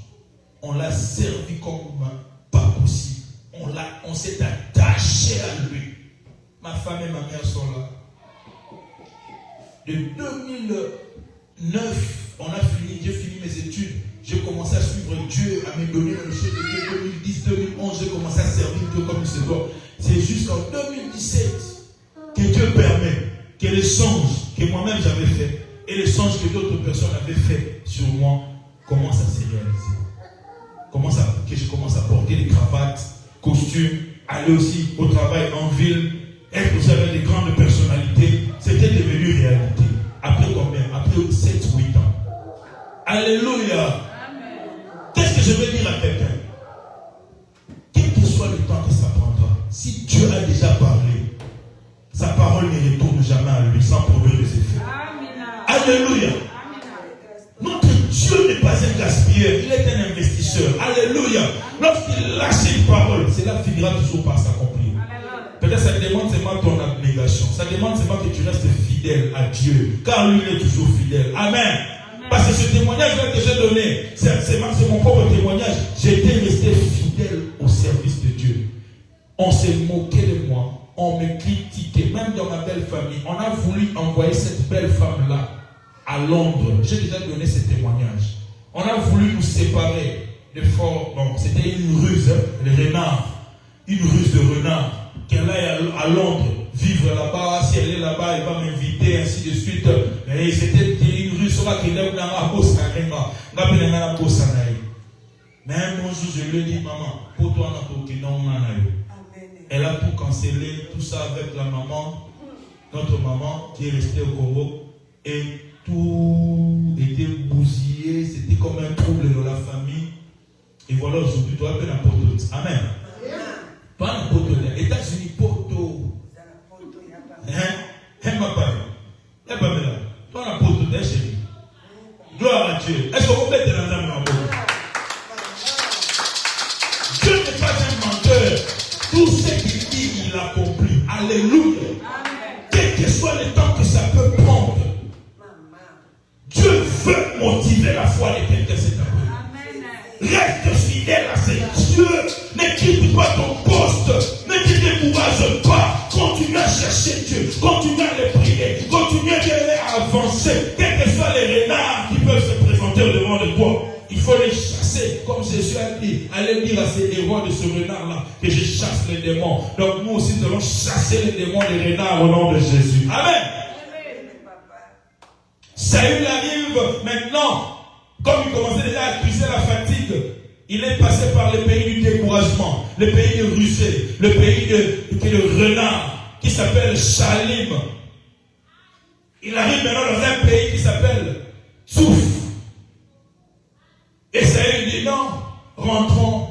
S2: On l'a servi comme pas possible. On s'est attaché à lui. Ma femme et ma mère sont là. De 2009, on a fini, j'ai fini mes études. J'ai commencé à suivre Dieu, à me donner le chose de Dieu. 2010, 2011, j'ai commencé à servir Dieu comme il se doit. C'est jusqu'en 2017 que Dieu permet que les songes que moi-même j'avais fait et les songes que d'autres personnes avaient fait sur moi commencent à se réaliser. Que je commence à porter des cravates, costumes, aller aussi au travail en ville, être avec des grandes personnalités, c'était devenu réalité. Après combien? Après 7-8 ans. Alléluia. Qu'est-ce que je veux dire à quelqu'un? Quel que soit le temps que ça prendra, si Dieu a déjà parlé, sa parole ne retourne jamais à lui sans produire des effets. Alléluia. Notre Dieu n'est pas un gaspilleur, il est un investisseur. Alléluia. Lorsqu'il lâche une parole, cela finira toujours par s'accomplir. Peut-être ça demande seulement ton abnégation. Ça demande seulement que tu restes fidèle à Dieu. Car lui, il est toujours fidèle. Amen. Parce que ce témoignage-là que j'ai donné, c'est mon propre témoignage. J'étais resté fidèle au service de Dieu. On s'est moqué de moi. On me critiquait. Même dans ma belle famille. On a voulu envoyer cette belle femme-là à Londres. J'ai déjà donné ce témoignage. On a voulu nous séparer de fort. Bon, c'était une ruse, le renard. Une ruse de renard. Qu'elle aille à Londres, vivre là-bas. Si elle est là-bas, elle va m'inviter, ainsi de suite. Et c'était une ruse qui est là où mais un bon jour, je lui ai dit, maman, pour toi, elle a tout cancellé, tout ça avec la maman, notre maman qui est restée au Congo. Et tout était bousillé, c'était comme un trouble dans la famille. Et voilà, aujourd'hui, toi, tu es n'importe où. Amen. Pas n'importe où. États-Unis, Porto. Hein? Ma parole. Eh bien, là. Toi, n'importe où, chérie. Gloire à Dieu. Est-ce qu'on peut mettre dans la main? Dieu n'est pas un menteur. Tout ce qu'il dit, il accomplit. Alléluia. Quel que soit le temps que ça peut prendre, Dieu veut motiver la foi de quelqu'un cet après. Reste fidèle à ce Dieu. Ne quitte pas ton poste. Ne te décourage pas. Continue à chercher Dieu. Continue à le prier. Continue à avancer. Quels que soient les renards qui peuvent se présenter devant de toi, il faut les chasser. Comme Jésus a dit, allez dire à ces héros de ce renard-là que je chasse les démons. Donc nous aussi, nous allons chasser les démons des renards au nom de Jésus. Amen. Saül arrive maintenant. Comme il commençait déjà à accuser la fatigue, il est passé par le pays du découragement, le pays de rusée, le pays de renard, qui s'appelle Shalim. Il arrive maintenant dans un pays qui s'appelle Souf. Et Saül dit non, rentrons.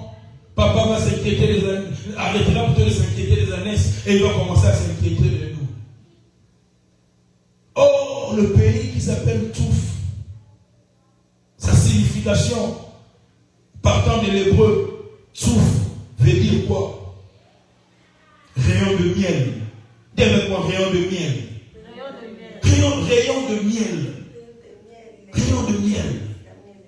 S2: Papa va s'inquiéter des années, arrêtera plutôt de s'inquiéter des années et il va commencer à s'inquiéter de nous. Oh, le pays qui s'appelle Souf. Sa signification, partant de l'hébreu, Souf veut dire quoi? Rayon de miel. Dis avec moi, rayon de miel. Rayon de miel. Rayon de miel.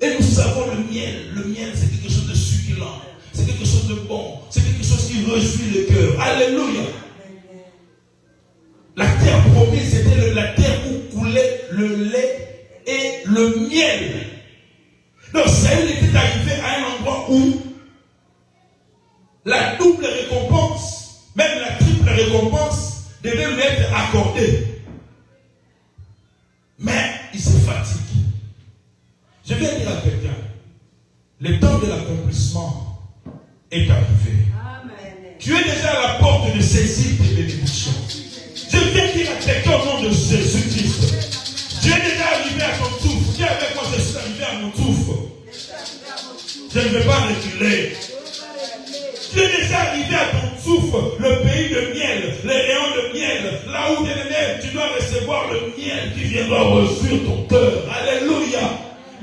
S2: Et nous savons le miel c'est quelque chose de succulent, c'est quelque chose de bon, c'est quelque chose qui réjouit le cœur. Alléluia. La terre promise, c'était la terre où coulait le lait et le miel. Donc Saül était arrivé à un endroit où la double récompense, même la triple récompense, devait lui être accordée. Mais il se fatigue. Je viens dire à quelqu'un, le temps de l'accomplissement est arrivé. Amen. Tu es déjà à la porte de saisir tes bénédictions. Je viens dire à quelqu'un au nom de Jésus-Christ. Tu es déjà arrivé à ton souffle. Dis avec moi, je suis arrivé à mon souffle. Je ne vais pas reculer. Tu es déjà arrivé à ton souffle, le pays de miel, les rayons de miel, là où tu dois recevoir le miel qui viendra reçuir ton cœur. Alléluia.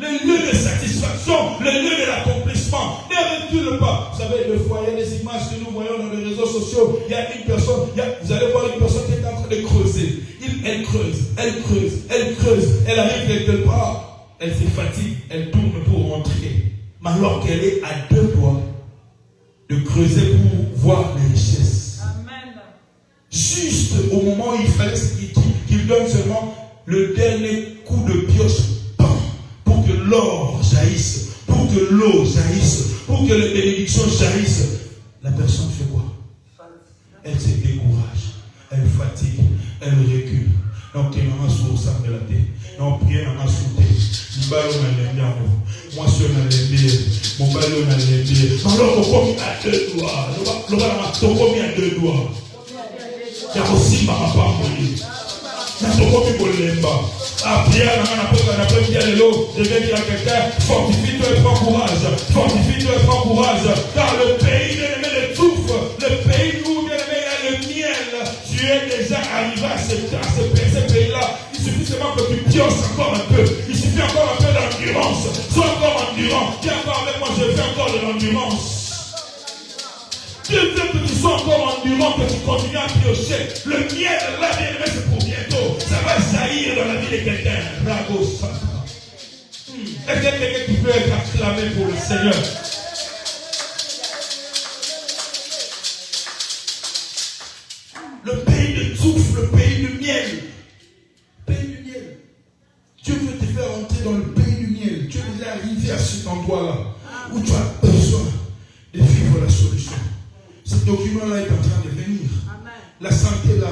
S2: Le lieu de satisfaction, le lieu de l'accomplissement. Ne recule pas. Vous savez, des fois, il y a des images que nous voyons dans les réseaux sociaux. Il y a une personne, vous allez voir une personne qui est en train de creuser. Elle creuse. Elle arrive quelque part. Elle se fatigue. Elle tourne pour rentrer. Mais alors qu'elle est à 2 doigts de creuser pour voir les richesses. Amen. Juste au moment où il fallait qu'il donne seulement le dernier coup de pioche. Pour que l'or jaillisse, pour que l'eau jaillisse, pour que les bénédictions jaillissent, la personne fait quoi? Elle se décourage, elle fatigue, elle recule. Donc, il y a un sourd, ça me l'a dit. Donc, il y a un sauté. Le ballon n'a l'air bien. Moi, je suis dans mon ballon n'a l'air bien. Alors, on combien à 2 doigts. On combien à 2 doigts. Il y a aussi ma papa. Mais c'est quoi qui vous l'aime pas? Après, je vais dire à quelqu'un, fortifie-toi et prends courage. Fortifie-toi et prends courage. Car le pays, bien aimé, le touffe. Le pays où, bien aimé, il y a le miel. Tu es déjà arrivé à ce pays-là. Il suffit seulement que tu pionces encore un peu. Il suffit encore un peu d'endurance. Sois encore endurant. Viens encore avec moi, je fais encore de l'endurance. Dieu veut que tu sois encore endurant, que tu continues à piocher. Le miel, là, bien aimé, c'est pour bientôt. Ça va jaillir dans la vie de quelqu'un. Bravo, ça. Est-ce qu'il y a quelqu'un qui peut être acclamé pour le Seigneur? Le pays de souffle, le pays du miel. Le pays du miel. Dieu veut te faire entrer dans le pays du miel. Tu es déjà arrivé à cet endroit-là où tu as besoin de vivre la solution. Ce document-là est en train de venir. Amen. La santé là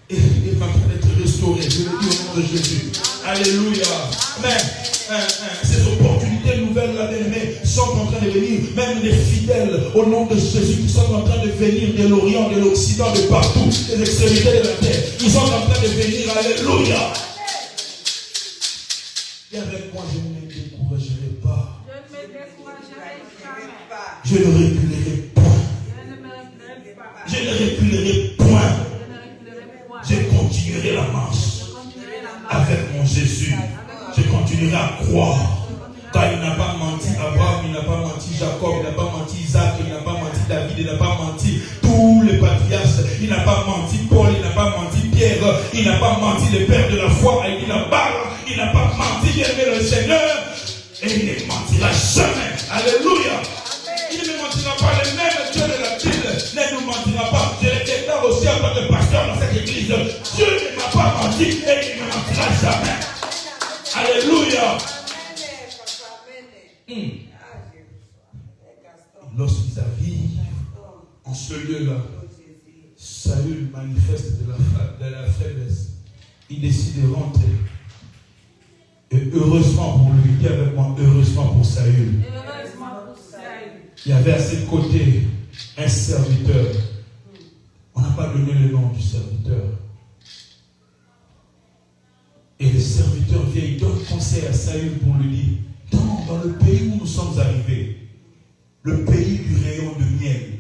S2: est en train d'être restaurée. Je le dis au nom de Jésus. Alléluia. Amen. Ces opportunités nouvelles là, bien-aimés, sont en train de venir. Même les fidèles au nom de Jésus qui sont en train de venir de l'Orient, de l'Occident, de partout, des extrémités de la terre. Ils sont en train de venir. Alléluia. Et avec moi, je ne me découragerai pas. Je ne reculerai pas. Je ne reculerai point. Je continuerai la marche avec mon Jésus. Je continuerai à croire. Car il n'a pas menti Abraham, il n'a pas menti Jacob, il n'a pas menti Isaac, il n'a pas menti David, il n'a pas menti tous les patriarches. Il n'a pas menti Paul, il n'a pas menti Pierre, il n'a pas menti les pères de la foi. Il n'a pas menti, bien aimé le Seigneur. Et il ne mentira jamais. Alléluia. Il ne mentira pas. Le même Dieu de la Bible ne nous mentira pas. Je le déclare aussi en tant que pasteur dans cette église. Dieu ne m'a pas menti et il ne mentira jamais. Alléluia. Lorsqu'ils arrivent en ce lieu-là, Saül manifeste de la faiblesse. Il décide de rentrer. Et heureusement pour lui, dis avec moi, heureusement pour Saül. Il y avait à ses côtés un serviteur. On n'a pas donné le nom du serviteur. Et le serviteur vient, il donne conseil à Saül pour lui dire, dans le pays où nous sommes arrivés, le pays du rayon de miel,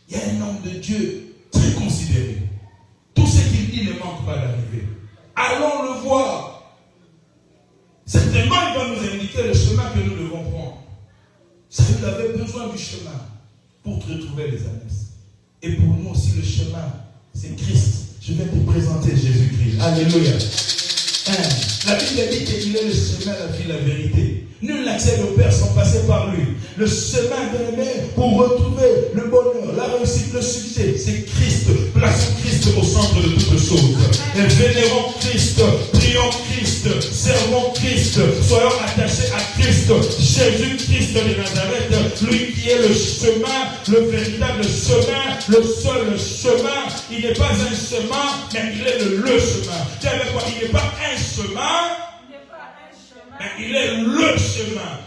S2: il y a un homme de Dieu très considéré. Tout ce qu'il dit ne manque pas d'arriver. Allons le voir. Certainement, il va nous indiquer le chemin que nous devons prendre. Saül avait besoin du chemin pour retrouver les annexes. Et pour nous aussi, le chemin, c'est Christ. Je vais te présenter Jésus-Christ. Alléluia. La Bible dit qu'il est le chemin, la vie, la vérité. Nul n'accède au Père sans passer par lui. Le chemin de l'aimer pour retrouver le bonheur, la réussite, le succès, c'est Christ. Plaçons Christ au centre de toutes choses. Et vénérons Christ, prions Christ, servons Christ, soyons attachés à Christ. Jésus-Christ de Nazareth, lui qui est le chemin, le véritable chemin, le seul chemin. Il n'est pas un chemin, mais il est le chemin. Tu sais avec quoi? Il n'est pas un chemin. Mais il est le chemin.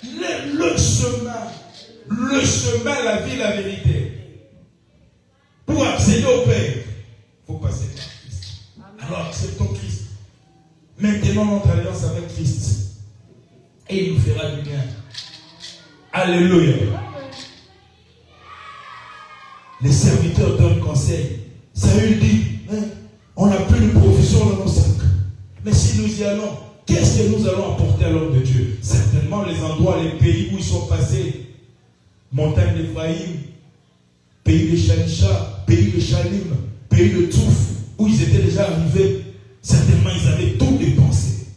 S2: Il est le chemin. Le chemin, la vie, la vérité. Pour accéder au Père, il faut passer par Christ. Alors acceptons Christ. Maintenant notre alliance avec Christ. Et il nous fera du bien. Alléluia. Les serviteurs donnent conseil. Saül dit, on n'a plus de provision dans nos sacs. Mais si nous y allons, qu'est-ce que nous allons apporter à l'homme de Dieu? Certainement les endroits, les pays où ils sont passés. Montagne d'Ephraïm, pays de Shalisha, pays de Shalim, pays de Touf, où ils étaient déjà arrivés. Certainement ils avaient tout dépensé.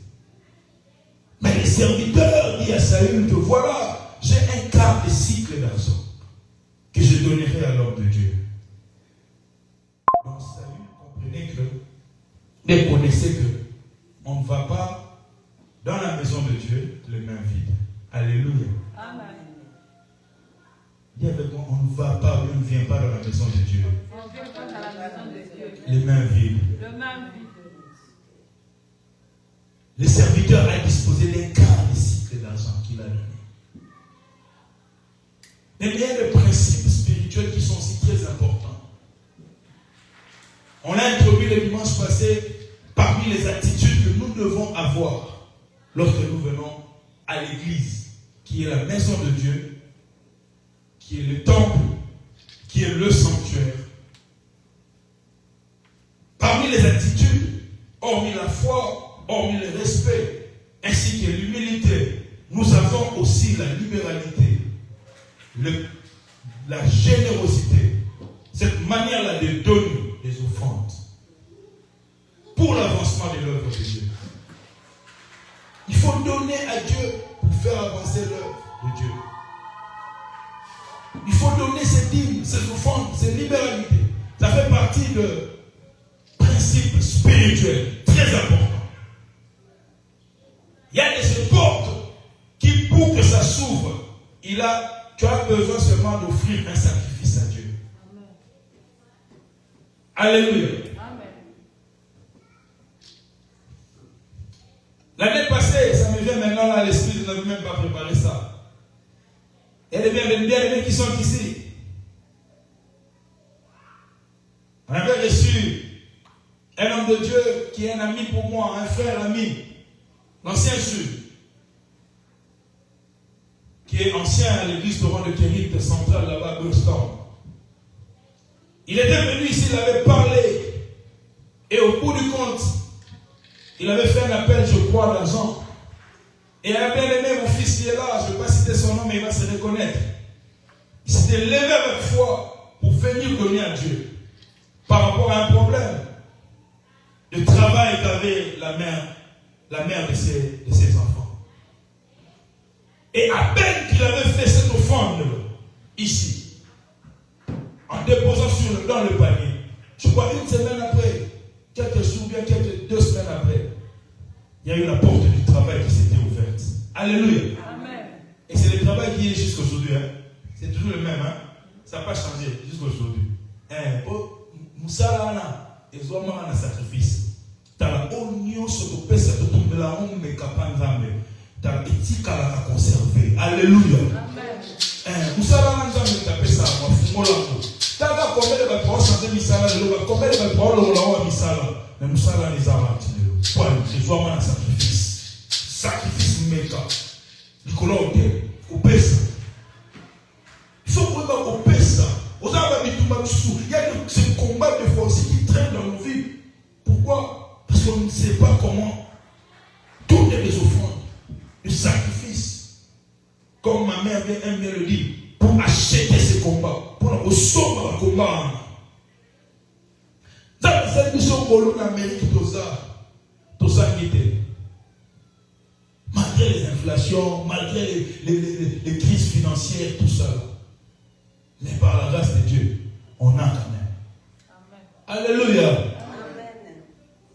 S2: Mais les serviteurs disent à Saül que voilà, j'ai un quart de cycle d'argent que je donnerai à l'homme de Dieu. Donc Saül comprenait que, et connaissait que, on ne va pas dans la maison de Dieu les mains vides. Alléluia. Amen. Dis avec moi, on ne va pas, on ne vient pas dans la maison de Dieu. On ne vient pas dans la maison de Dieu. Les mains vides. Les mains vides. Le serviteur a disposé d'un quart de cycle d'argent qu'il a donné. Mais il y a des principes spirituels qui sont aussi très importants. On a introduit le dimanche passé parmi les attitudes que nous devons avoir lorsque nous venons à l'église, qui est la maison de Dieu, qui est le temple, qui est le sanctuaire. Parmi les attitudes, hormis la foi, hormis le respect, ainsi que l'humilité, nous avons aussi la libéralité, la générosité, cette manière-là de donner des offrandes pour l'avancement de l'œuvre de Dieu. Il faut donner à Dieu pour faire avancer l'œuvre de Dieu. Il faut donner ses dîmes, ses offrandes, ses libéralités. Ça fait partie de principes spirituels très importants. Il y a des portes qui, pour que ça s'ouvre, tu as besoin seulement d'offrir un sacrifice à Dieu. Amen. Alléluia.
S3: Amen.
S2: L'année passée, ça me vient maintenant là à l'esprit, je n'avais même pas préparé ça. Il y a des bien-aimés qui sont ici. On avait reçu un homme de Dieu qui est un ami pour moi, un frère ami, l'ancien Jules, qui est ancien à l'église de rang de Kérit centrale là-bas à Boston. Il était venu ici, il avait parlé, et au bout du compte, il avait fait un appel, je crois, d'argent. Et un bien-aimé, mon fils, il est là, je ne vais pas citer son nom, mais il va se reconnaître. Il s'était levé avec foi pour venir donner à Dieu par rapport à un problème de travail qu'avait la mère de ses enfants. Et à peine qu'il avait fait cette offrande ici, en déposant dans le panier, je crois une semaine après, quelques jours, bien quelques 2 semaines après, il y a eu la porte du travail qui s'était ouverte. Alléluia.
S3: Amen.
S2: Et c'est le travail qui est jusqu'aujourd'hui. Hein. C'est toujours le même. Hein. Ça n'a pas changé jusqu'aujourd'hui. Moussala, ils ont un sacrifice. T'as la oignon sur ton pèse, tu tombes la honte, mais capable t'as la éthique à conserver. Alléluia.
S3: Amen.
S2: Moussala, nous avons ça. T'as combien de bâtiments chanter Missala, combien de bâtiments Missala, mais Moussala les a ratés. Les gens ont un sacrifice. Sacrifice méga. Nicolas au pèse. Il faut qu'on pèse ça. Il y a ce combat de force qui traîne dans nos vies. Pourquoi? Parce qu'on ne sait pas comment tourner les offrandes, le sacrifice. Comme ma mère aime bien le dire, pour acheter ces combats, pour au sommet de combat. Ça, c'est une chose pour l'Amérique, tout ça. Malgré les inflations, malgré les crises financières, tout ça. Mais par la grâce de Dieu, on a quand même. Amen. Alléluia. Amen.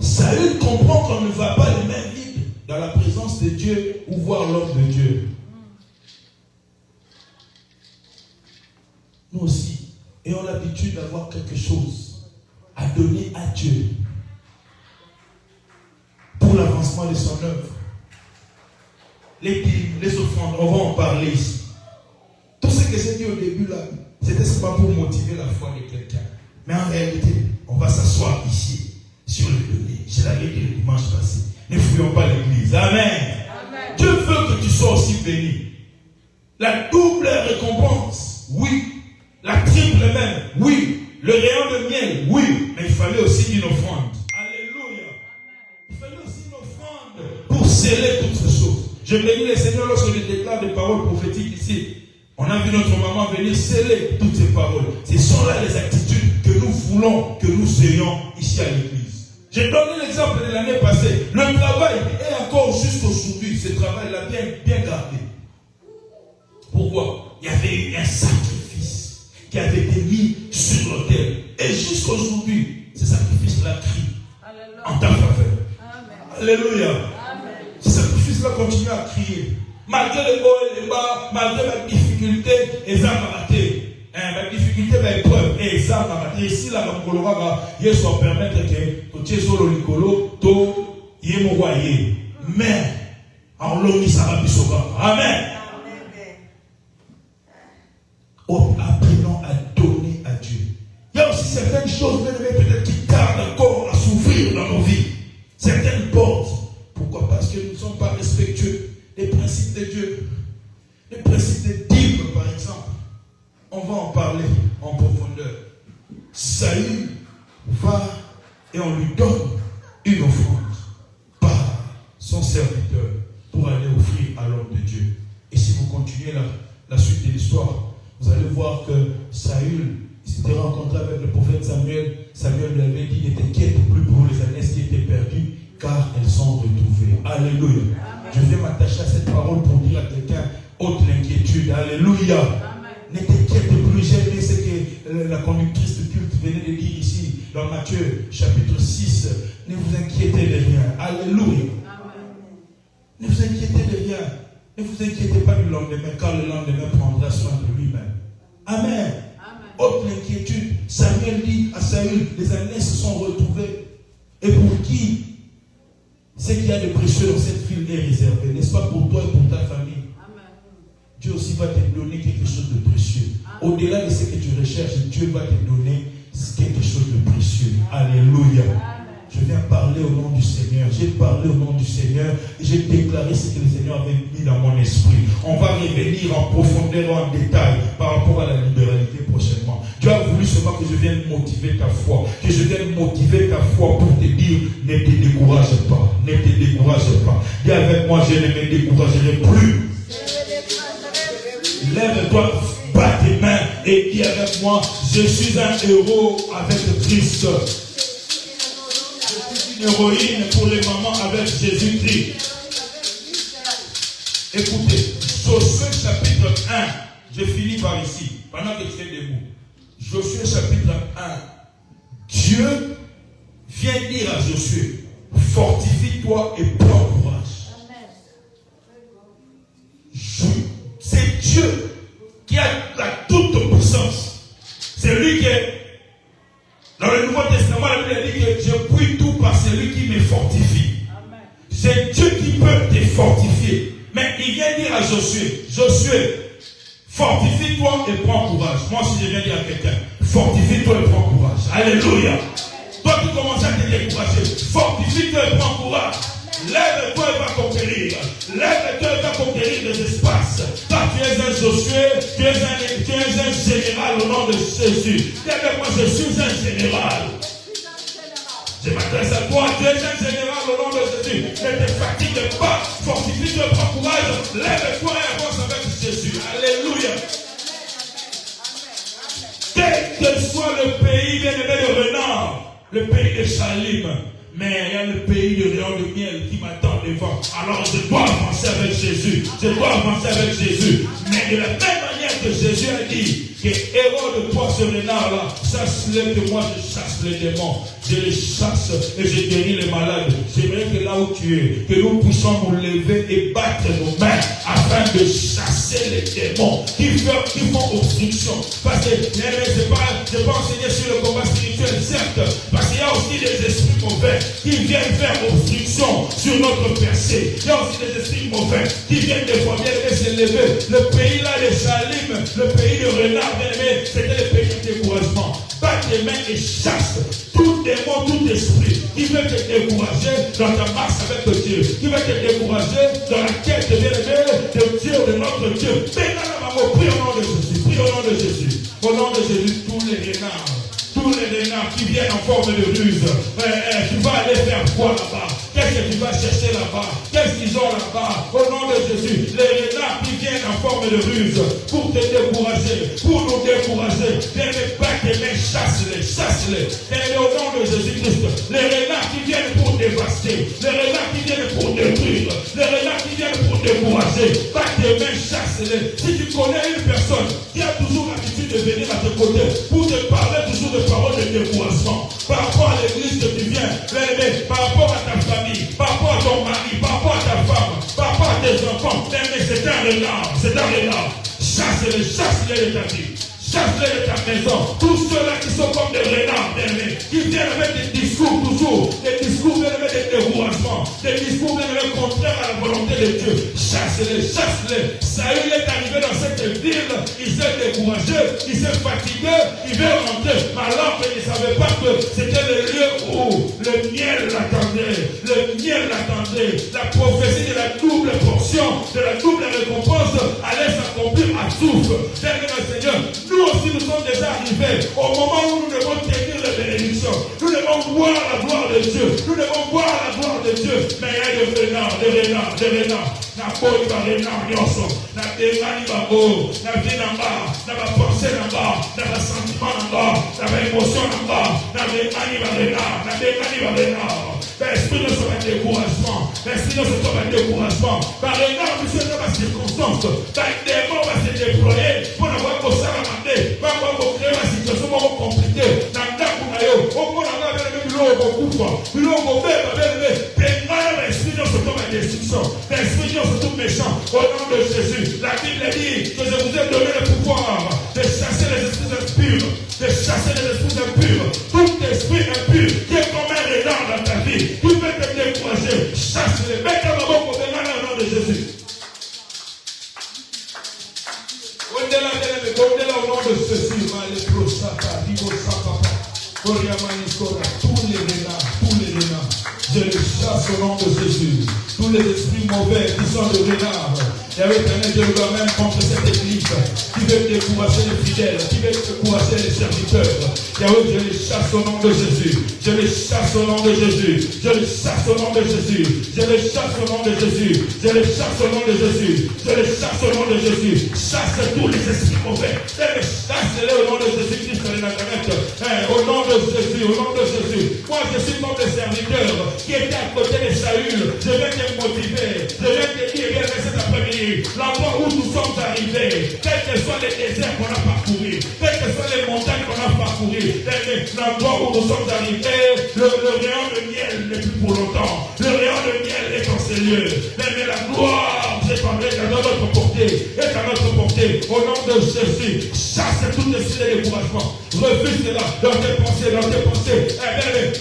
S2: Saül comprend qu'on ne va pas les mains vides dans la présence de Dieu ou voir l'homme de Dieu. Nous aussi, ayons l'habitude d'avoir quelque chose à donner à Dieu pour l'avancement de son œuvre. Les dîmes, les offrandes, on va en parler ici. Tout ce que j'ai dit au début là, c'était seulement pour motiver la foi de quelqu'un. Mais en réalité, on va s'asseoir ici, sur le donné. Je l'avais dit le dimanche passé. Ne fouillons pas l'église. Amen. Amen. Dieu veut que tu sois aussi béni. La double récompense, oui. La triple même, oui. Le rayon de miel, oui. Mais il fallait aussi une offrande. Alléluia. Il fallait aussi une offrande pour sceller toutes ces choses. Je bénis le Seigneur lorsque je déclare des paroles prophétiques ici. On a vu notre maman venir sceller toutes ces paroles. Ce sont là les attitudes que nous voulons que nous ayons ici à l'église. J'ai donné l'exemple de l'année passée. Le travail est encore jusqu'aujourd'hui. Ce travail-là bien gardé. Pourquoi? Il y avait eu un sacrifice qui avait été mis sur l'autel. Et jusqu'aujourd'hui, ce sacrifice-là crie en ta faveur. Amen. Alléluia. Amen. Ce sacrifice-là continue à crier. Malgré les hauts et les bas, malgré la difficulté, les âmes ratés. La difficulté, l'épreuve, et les âmes ratés. Ici, là, on va permettre que tu sois le Nicolo, tu es mon royer. Mais, en l'homme, ça va plus Amen. Apprenons à donner à Dieu. Il y a aussi certaines choses, peut-être qui tardent tarde encore à s'ouvrir dans nos vies. Certaines portes. Pourquoi? Parce que nous ne sommes pas respectueux des principes de Dieu. Les principes de dîmes, par exemple. On va en parler en profondeur. Saül va et on lui donne une offrande par son serviteur pour aller offrir à l'homme de Dieu. Et si vous continuez la suite de l'histoire, vous allez voir que Saül s'était rencontré avec le prophète Samuel. Samuel lui avait dit, ne t'inquiète plus pour les ânesses qui étaient perdues, car elles sont retrouvées. Alléluia. Amen. Je vais m'attacher à cette parole pour dire à quelqu'un, ôte l'inquiétude. Alléluia. Amen. Ne t'inquiète plus. J'ai aimé ce que la conductrice de culte venait de dire ici, dans Matthieu, chapitre 6. Ne vous inquiétez de rien. Alléluia. Amen. Ne vous inquiétez de rien. Ne vous inquiétez pas du lendemain, car le lendemain prendra soin de lui-même. Amen. Ôte l'inquiétude. Samuel dit à Saül, les ânesses se sont retrouvées. Et pour qui ce qu'il y a de précieux dans cette ville est réservé, n'est-ce pas pour toi et pour ta famille? Amen. Dieu aussi va te donner quelque chose de précieux. Au-delà de ce que tu recherches, Dieu va te donner quelque chose de précieux. Alléluia. Amen. Je viens parler au nom du Seigneur. J'ai parlé au nom du Seigneur et j'ai déclaré ce que le Seigneur avait mis dans mon esprit. On va revenir en profondeur, en détail par rapport à la libéralité prochainement. Dieu a voulu seulement que je vienne motiver ta foi. Que je vienne motiver ta foi pour te dire, ne te décourage pas. Ne te décourage pas. Dis avec moi, je ne me découragerai plus. Lève-toi, bats tes mains et dis avec moi, je suis un héros avec Christ. Une héroïne pour les mamans avec Jésus-Christ. Écoutez, Josué chapitre 1, je finis par ici, pendant que tu es debout. Josué chapitre 1, Dieu vient dire à Josué, fortifie-toi et prends courage. C'est Dieu qui a la toute puissance. C'est lui qui est. Dans le Nouveau Testament, la Bible dit que je puis tout par celui qui me fortifie. Amen. C'est Dieu qui peut te fortifier. Mais il vient dire à Josué, Josué, fortifie-toi et prends courage. Moi aussi je viens dire à quelqu'un, fortifie-toi et prends courage. Alléluia. Toi qui commences à te décourager, fortifie-toi et prends courage. Lève-toi et va conquérir. Lève-toi et va conquérir des espaces. Car tu es un Josué, tu es un général au nom de Jésus. Dis avec moi, je suis un général. Je m'adresse à toi, tu es un général au nom de Jésus. Ne te fatigue pas, fortifie-toi et prends courage. Lève-toi et avance avec Jésus. Alléluia. Quel que soit le pays, bien aimé de renard, le pays de Chalim, mais il y a le pays de rayons de miel qui m'attend devant. Alors je dois avancer avec Jésus. Je dois avancer avec Jésus. Mais de la même manière que Jésus a dit que héros de toi ce renard-là, chasse-les que moi je chasse les démons. Je les chasse et je guéris les malades. J'aimerais que là où tu es, que nous puissions nous lever et battre nos mains afin de chasser les démons qui font obstruction. Parce que je ne pas enseigner sur le combat spirituel, certes, parce qu'il y a aussi des esprits mauvais qui viennent faire obstruction sur notre percée. Il y a aussi des esprits mauvais qui viennent des fois bien s'élever. Le pays là, les Chalim, le pays de renard, bien aimé, c'était le pays de découragement. Bats tes mains et chasse tout démon, tout esprit qui veut te décourager dans ta marche avec Dieu, qui veut te décourager dans la quête de Dieu, de notre Dieu. Maintenant, prie au nom de Jésus, prie au nom de Jésus. Au nom de Jésus, tous les renards qui viennent en forme de ruse, tu vas aller faire quoi là-bas? Qu'est-ce que tu vas chercher là-bas? Qu'est-ce qu'ils ont là-bas? Au nom de Jésus, les renards qui viennent en forme de ruse pour te décourager, pour nous décourager, viens pas tes mains, chasse-les. Et au nom de Jésus-Christ, les renards qui viennent pour dévaster, les renards qui viennent pour détruire, les renards qui viennent pour décourager, pas tes mains, chasse-les. Si tu connais une personne qui a toujours l'habitude de venir à tes côtés pour te parler toujours de paroles de découragement, par rapport à l'église que tu viens, par rapport à ta famille, par rapport à ton mari, par rapport à ta femme, par rapport à tes enfants, c'est un renard. Chasse-les de ta vie. Chasse-les de ta maison. Tous ceux-là qui sont comme des renards, qui viennent avec des discours toujours, des discours, des découragement, des discours contraires à la volonté de Dieu. Chasse-les, chasse-les. Saül est arrivé dans cette ville, il s'est découragé, il s'est fatigué, il veut rentrer. Mais alors qu'il ne savait pas que c'était le lieu où le miel l'attendait. Le miel l'attendait. La prophétie de la double portion, de la double récompense allait s'accomplir à souffle. Seigneur, nous aussi nous sommes déjà arrivés au moment où nous devons tenir les bénédictions. Nous devons voir la gloire de Dieu. Nous devons voir la gloire de Dieu. Mais il y a des renards. Na boy ba renard nyonso. Na demani ba bo. Na vie namba. Na ba pensée namba. Na ba sentiment namba. Na ba émotion namba. Na demani ba renard. Na demani ba renard. L'esprit de ce découragement. L'esprit de ce découragement. Par renard, monsieur, dans la circonstance. Par démon va se déployer. Pour avoir vos salamandés. Pour avoir vos créer la situation compliquée. Dans la kunayo. Au moins, on a bien le bureau au couple. Bureau au bébé. L'esprit de ce destruction. L'esprit de ce méchant. Au nom de Jésus. La Bible dit que je vous ai donné le pouvoir de chasser les esprits impurs. De chasser les esprits impurs. Tout esprit impur qui est comme un renard dans ta vie. Qui peut te décourager. Chasse-les. Mets ta main au nom de Jésus. Au-delà au nom de Jésus. Tous les renards. Je les chasse au nom de Jésus. Tous les esprits mauvais qui sont de renards. Et avec un Dieu doit même contre cette église qui veut décourager les fidèles, qui veut décourager les serviteurs. Yahweh, je les chasse au nom de Jésus. Je les chasse au nom de Jésus. Je les chasse au nom de Jésus. Je les chasse au nom de Jésus. Je les chasse au nom de Jésus. Je les chasse au nom de Jésus. Chasse tous les esprits mauvais. Chasse-les au nom de Jésus-Christ de Nazareth. Au nom de Jésus, au nom de Jésus. Moi, je suis comme le serviteur qui était à côté de Saül. Je vais te motiver. Je vais te dire, viens cet après-midi. L'endroit où nous sommes arrivés, quels que soient les déserts qu'on a parcourus, quelles que soient les montagnes qu'on a parcourues, l'endroit où nous sommes arrivés, le rayon de miel n'est plus pour longtemps. Le rayon de miel est en ces lieux. Mais la gloire, c'est à notre portée. Est à notre portée. Au nom de Jésus, chasse tout esprit de découragement. Refuse cela dans tes pensées, dans tes pensées.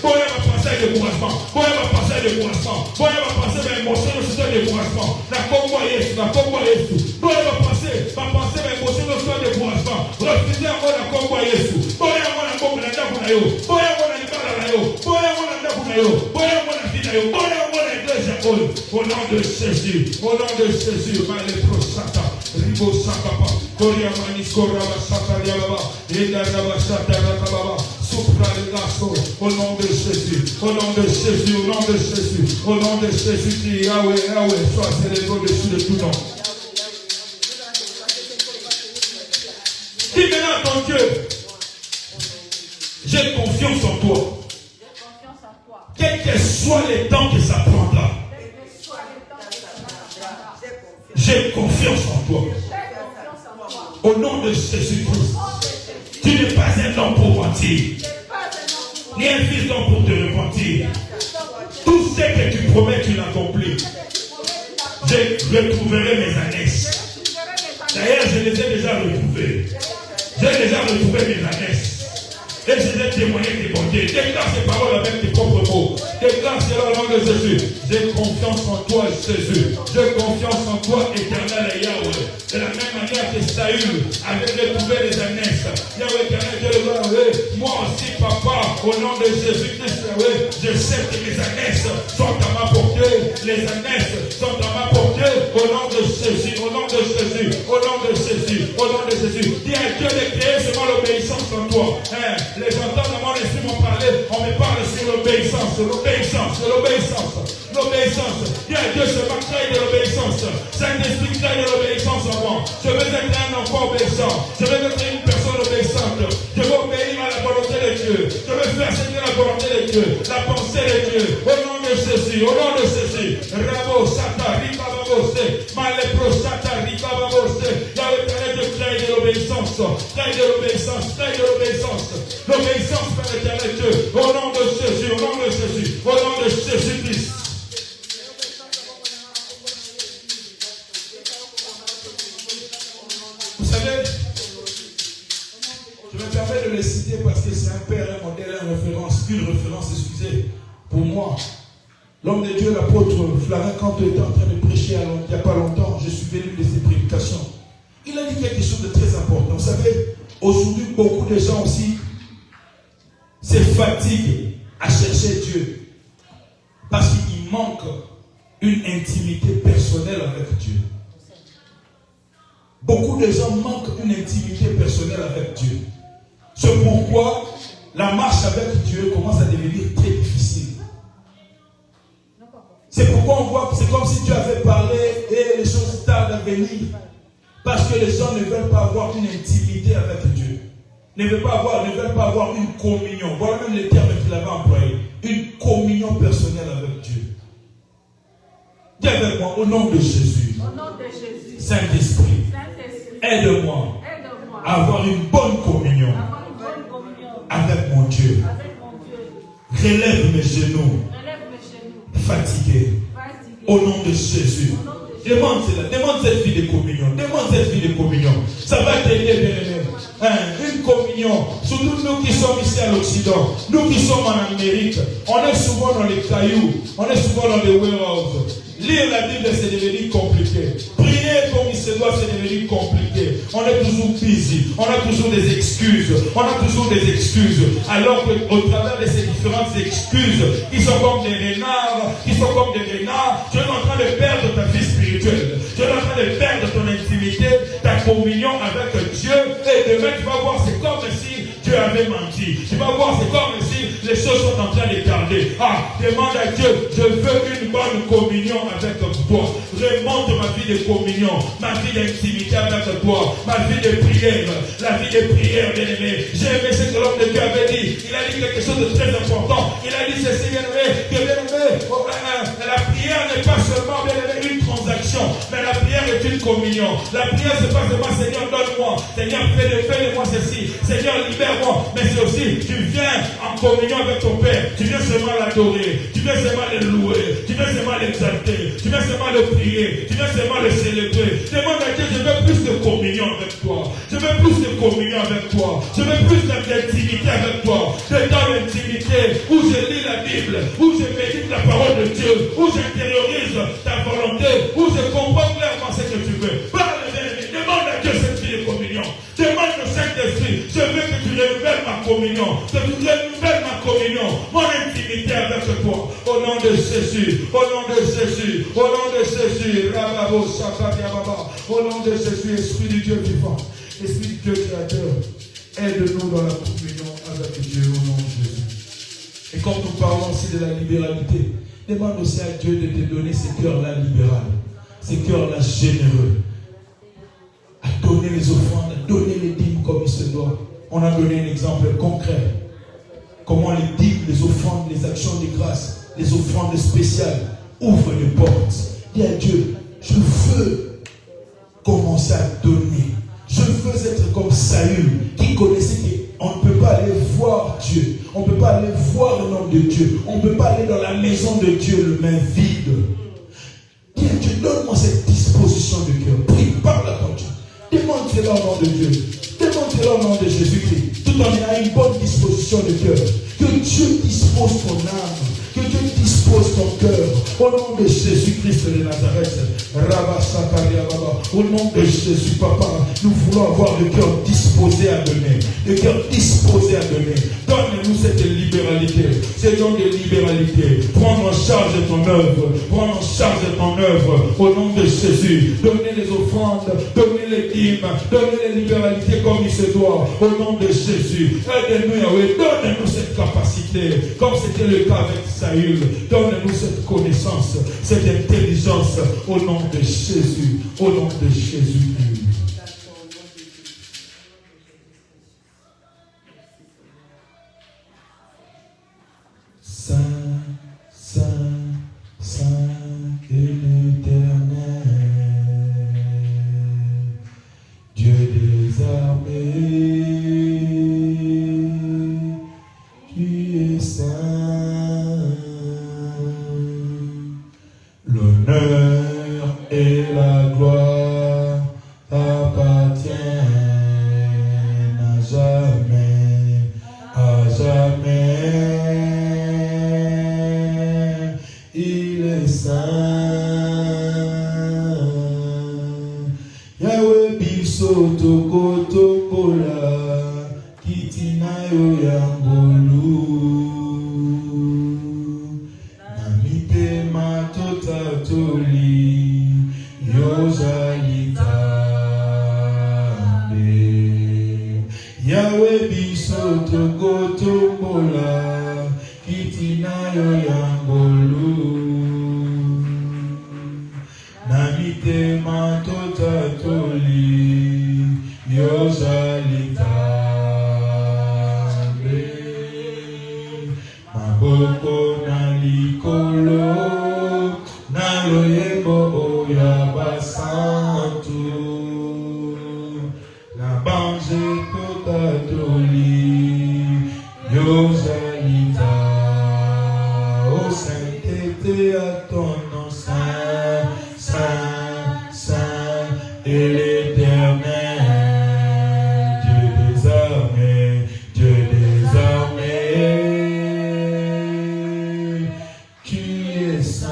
S2: Boya va passer à découragement. Boya va passer à découragement. Boya va passer à l'émotion de ce découragement. La combo est la combo est tout. Boya va passer à l'émotion de ce découragement. Refusez à moi la combo est tout. Boya moi la combo est tout. Boya moi la combo est tout. Boya moi la combo est tout. Boya moi la vie est tout. Boya moi la iglesia est tout. Au nom de Jésus. Au nom de Jésus. Malé prosata. Ribo sakapa. Koria manis koraba sata yababa. Eda raba sata rakababa. Au nom de Jésus, au nom de Jésus, au nom de Jésus, au nom de Jésus, qui Yahweh, sois célébré au-dessus de tout nom. Dis maintenant à ton Dieu, j'ai confiance en toi. Quel que soit les temps que ça prendra, j'ai confiance en toi. Au nom de Jésus-Christ. Tu n'es pas un homme pour mentir, ni un fils d'homme pour te repentir. Tout ce que tu promets, tu l'accomplis. Je retrouverai mes annexes. D'ailleurs, je les ai déjà retrouvées. J'ai déjà retrouvé mes annexes. Et je vais témoigner tes bontés. Déclare ces paroles avec tes propres mots. Déclare cela au nom de Jésus. J'ai confiance en toi, Jésus. J'ai confiance en toi, éternel Yahweh. De la même manière que Saül avait retrouvé les annexes. Yahweh, éternel, je le vois. Moi aussi, papa, au nom de Jésus-Christ, Yahweh, je sais que mes annexes sont à ma portée. Les annexes sont à ma portée. Au nom de Jésus, au nom de Jésus, au nom de Jésus, au nom de Jésus. Dis à Dieu de créer seulement l'obéissance en toi. Les gens dans mon esprit m'ont parlé, on me parle sur l'obéissance, l'obéissance. Dis à Dieu, je vais créer de l'obéissance. Saint-Esprit, crée de l'obéissance en moi. Je veux être un enfant obéissant. Je veux être une personne obéissante. Je veux obéir à la volonté de Dieu. Je veux faire seguir la volonté de Dieu, la pensée de Dieu. Au nom de Jésus, au nom de Jésus. Rabo, Sata, Riba, Babose, Malepro, Sata, Riba, Babose. Yahweh, je crée de l'obéissance. Crée de l'obéissance, crée de l'obéissance. L'obéissance, Père éternel Dieu. Au nom de Jésus, au nom de Jésus, au nom de Jésus-Christ. Vous savez, je me permets de le citer parce que c'est un père, un modèle, une référence, excusez, pour moi. L'homme de Dieu, l'apôtre Flarin, quand il était en train de prêcher il n'y a pas longtemps, je suis venu de ses prédications. Il a dit quelque chose de très important. Vous savez, aujourd'hui, beaucoup de gens aussi se fatiguent à chercher Dieu parce qu'il manque une intimité personnelle avec Dieu. Beaucoup de gens manquent une intimité personnelle avec Dieu. C'est pourquoi la marche avec Dieu commence à devenir très difficile. C'est pourquoi on voit que c'est comme si Dieu avait parlé et les choses tardent à venir. Parce que les gens ne veulent pas avoir une intimité avec Dieu. Ne veulent pas avoir une communion. Voilà même les termes qu'il avait employés. Une communion personnelle avec Dieu. Dis avec moi, au nom de Jésus.
S3: Au nom de Jésus.
S2: Saint-Esprit. Aide-moi à avoir une bonne communion avec mon Dieu. Relève mes genoux. Fatigué. Au nom de Jésus. Demande cela. Demande cette vie de communion. Demande cette vie de communion. Ça va t'aider, bien-aimé. Une communion. Surtout nous qui sommes ici à l'Occident. Nous qui sommes en Amérique. On est souvent dans les cailloux. On est souvent dans les warehouses. Lire la Bible, c'est devenu compliqué. Prier comme il se doit, c'est devenu compliqué. On est toujours busy. On a toujours des excuses. Alors qu'au travers de ces différentes excuses, qui sont comme des renards, tu es en train de perdre ta vie spirituelle. Tu es en train de perdre ton intimité, ta communion avec Dieu. Et demain, tu vas voir, c'est comme si Dieu avait menti. Tu vas voir, c'est comme si les choses sont en train de tarder. Demande à Dieu, je veux une bonne communion avec toi. Remonte ma vie de communion, ma vie d'intimité avec toi, ma vie de prière, la vie de prière, bien-aimé. J'ai aimé ce que l'homme de Dieu avait dit. Il a dit quelque chose de très important. Il a dit ceci, bien-aimé, que bien-aimé, la prière n'est pas seulement, bien-aimé, une transaction, mais la prière est une communion. La prière, c'est pas seulement Seigneur, donne-moi, Seigneur, fais-le-moi ceci, Seigneur, libère-moi, mais c'est aussi, tu viens en communion avec ton Père, tu viens seulement l'adorer, tu viens seulement le louer, tu viens seulement l'exalter, tu viens seulement le prier, tu viens seulement le célébrer. Demande à Dieu, je veux plus de communion avec toi, je veux plus de communion avec toi, je veux plus d'intimité avec toi, de dans l'intimité où je lis la Bible, où je médite la parole de Dieu, où j'intériorise ta volonté, où je comprends clairement ce que tu veux. Parle, demande à Dieu cette vie de communion. Demande au Saint-Esprit, je veux que tu renouvelles ma communion, que tu renouvelles ma communion, mon intimité avec toi. Au nom de Jésus, au nom de Jésus, au nom de Jésus, Rababo, Shakadiababa, au nom de Jésus, Esprit du Dieu vivant, Esprit du Dieu créateur, aide-nous dans la communion avec Dieu au nom de Jésus. Et quand nous parlons aussi de la libéralité, demande aussi à Dieu de te donner ces cœurs-là libéraux, ces cœurs-là généreux, à donner les offrandes, à donner les dîmes comme il se doit. On a donné un exemple concret. Comment les dîmes, les offrandes, les actions de grâce, les offrandes spéciales ouvrent les portes. Dis à Dieu, je veux commencer à donner. Je veux être comme Saül qui connaissait qu'on ne peut pas aller voir Dieu. On ne peut pas aller voir le nom de Dieu. On ne peut pas aller dans la maison de Dieu le main vide. Dis à Dieu, donne-moi cette disposition de cœur. Prie, parle à ton Dieu. Demande cela au nom de Dieu. Demande cela au nom de Jésus-Christ. Tout en ayant une bonne disposition de cœur. Que Dieu dispose ton âme. Que Dieu dispose ton cœur. Au nom de Jésus-Christ de Nazareth. Au nom de Jésus, Papa, nous voulons avoir le cœur disposé à donner. Le cœur disposé à donner. Donne-nous cette libéralité. Ces dons de libéralité. Prends en charge ton œuvre. Prends en charge ton œuvre. Au nom de Jésus. Donnez les offrandes. Donnez les dîmes. Donnez les libéralités comme il se doit. Au nom de Jésus. Aide-nous, Yahweh. Donne-nous cette capacité. Comme c'était le cas avec Saül. Donne-nous cette connaissance. Cette intelligence. Au nom de Jésus. Au nom de Jésus. Saint, Saint, Saint est l'Éternel, Dieu des armées, tu es saint. L'honneur et la gloire t'appartiennent à jamais, à jamais. tombola, kitina yo yangolu. Namite matota toli, yo salita. Maboko na likolo, na loyebo oya basantu. La banze tota toli, yo salita. Ô sainteté à ton nom saint, saint, saint et l'éternel. Dieu des armées, Dieu des armées. Tu es saint,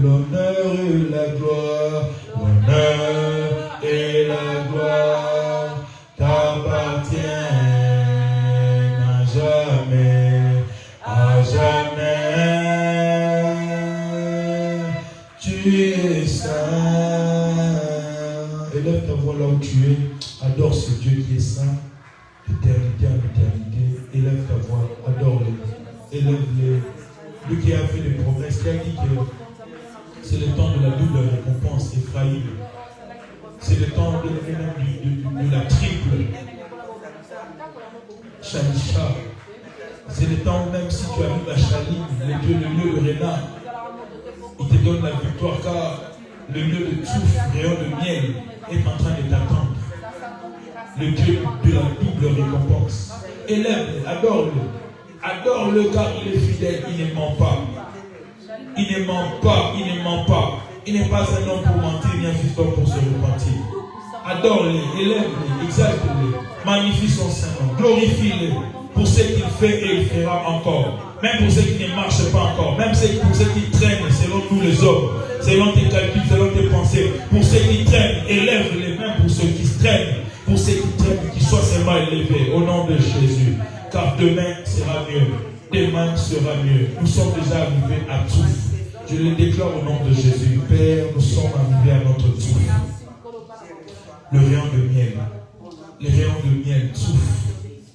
S2: l'honneur et la gloire, l'honneur et la gloire t'appartiennent à jamais, à jamais. Tu es saint. Élève ta voix là où tu es, adore ce Dieu qui est saint, d'éternité en éternité. Élève ta voix, adore-le, élève-le. Lui qui a fait des promesses, qui a dit que c'est le temps de la double récompense, Ephraïm. C'est le temps de la triple Shalisha. C'est le temps où même si tu arrives à Shalim, le lieu de Réna, il te donne la victoire car le lieu de Tsouf, rayon de miel, est en train de t'attendre. Le Dieu de la double récompense. Élève-le, adore-le. Adore-le car il est fidèle, il ne ment pas. Il ne ment pas, il ne ment pas. Il n'est pas un homme pour mentir, ni un fils d'homme pour se repentir. Adore-le, élève-le, exalte-le, magnifie son Saint-Nom, glorifie-le pour ce qu'il fait et il fera encore. Même pour ceux qui ne marchent pas encore, même pour ceux qui traînent selon nous les hommes, selon tes calculs, selon tes pensées. Pour ceux qui traînent, élève les mains pour ceux qui traînent. Pour ceux qui traînent, qu'ils soient seulement élevés au nom de Jésus. Car demain sera mieux. Demain sera mieux. Nous sommes déjà arrivés à tout. Je le déclare au nom de Jésus. Père, nous sommes arrivés à notre tour. Le rayon de miel. Le rayon de miel souffle.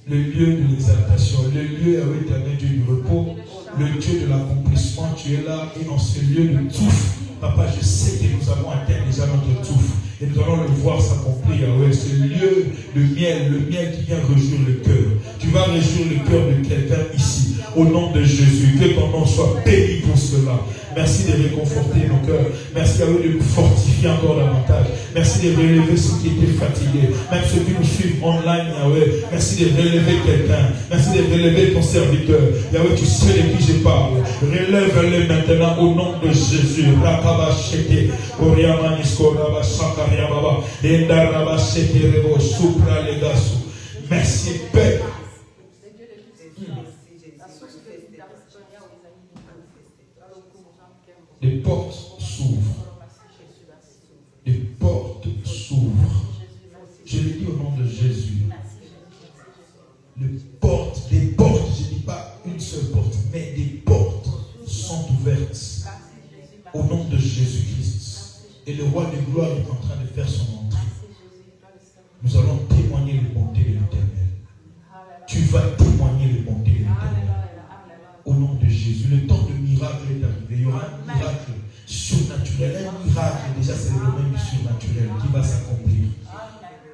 S2: Le lieu de l'exaltation. Le lieu avec l'éternel Dieu du repos. Le Dieu de l'accomplissement. Tu es là et en ce lieu de tout. Papa, je sais que nous avons atteint déjà notre touffe. Et nous allons le voir s'accomplir, Yahweh. Ce lieu de miel, le miel qui vient réjouir le cœur. Tu vas réjouir le cœur de quelqu'un ici. Au nom de Jésus, que ton nom soit béni pour cela. Merci de réconforter nos cœurs. Merci Yahweh de nous fortifier encore davantage. Merci de relever ceux qui étaient fatigués. Même ceux qui nous suivent online, Yahweh. Merci de relever quelqu'un. Merci de relever ton serviteur. Yahweh, tu sais de qui je parle. Relève-le maintenant au nom de Jésus. Merci Père. Les portes s'ouvrent. Les portes s'ouvrent. Je le dis au nom de Jésus. Des portes, je ne dis pas une seule porte, mais des portes sont ouvertes au nom de Jésus-Christ. Et le roi de gloire est en train de faire son entrée. Nous allons témoigner les bontés de l'Éternel. Tu vas témoigner les bontés de l'Éternel. Au nom de Jésus, le temps de miracle est arrivé. Il y aura un miracle surnaturel. Un miracle, déjà c'est le domaine du surnaturel qui va s'accomplir.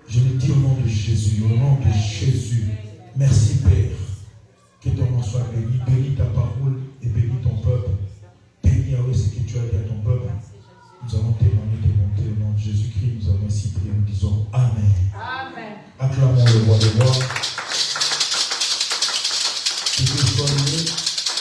S2: Je le dis au nom de Jésus, au nom de Jésus. Merci Père. Que ton nom soit béni. Bénis ta parole et bénis ton peuple. Bénis Yahweh ce que tu as dit à ton peuple. Nous allons témoigner tes bontés au nom de Jésus-Christ. Nous avons ainsi prié. Nous disons Amen. Amen. Acclamons le roi des rois.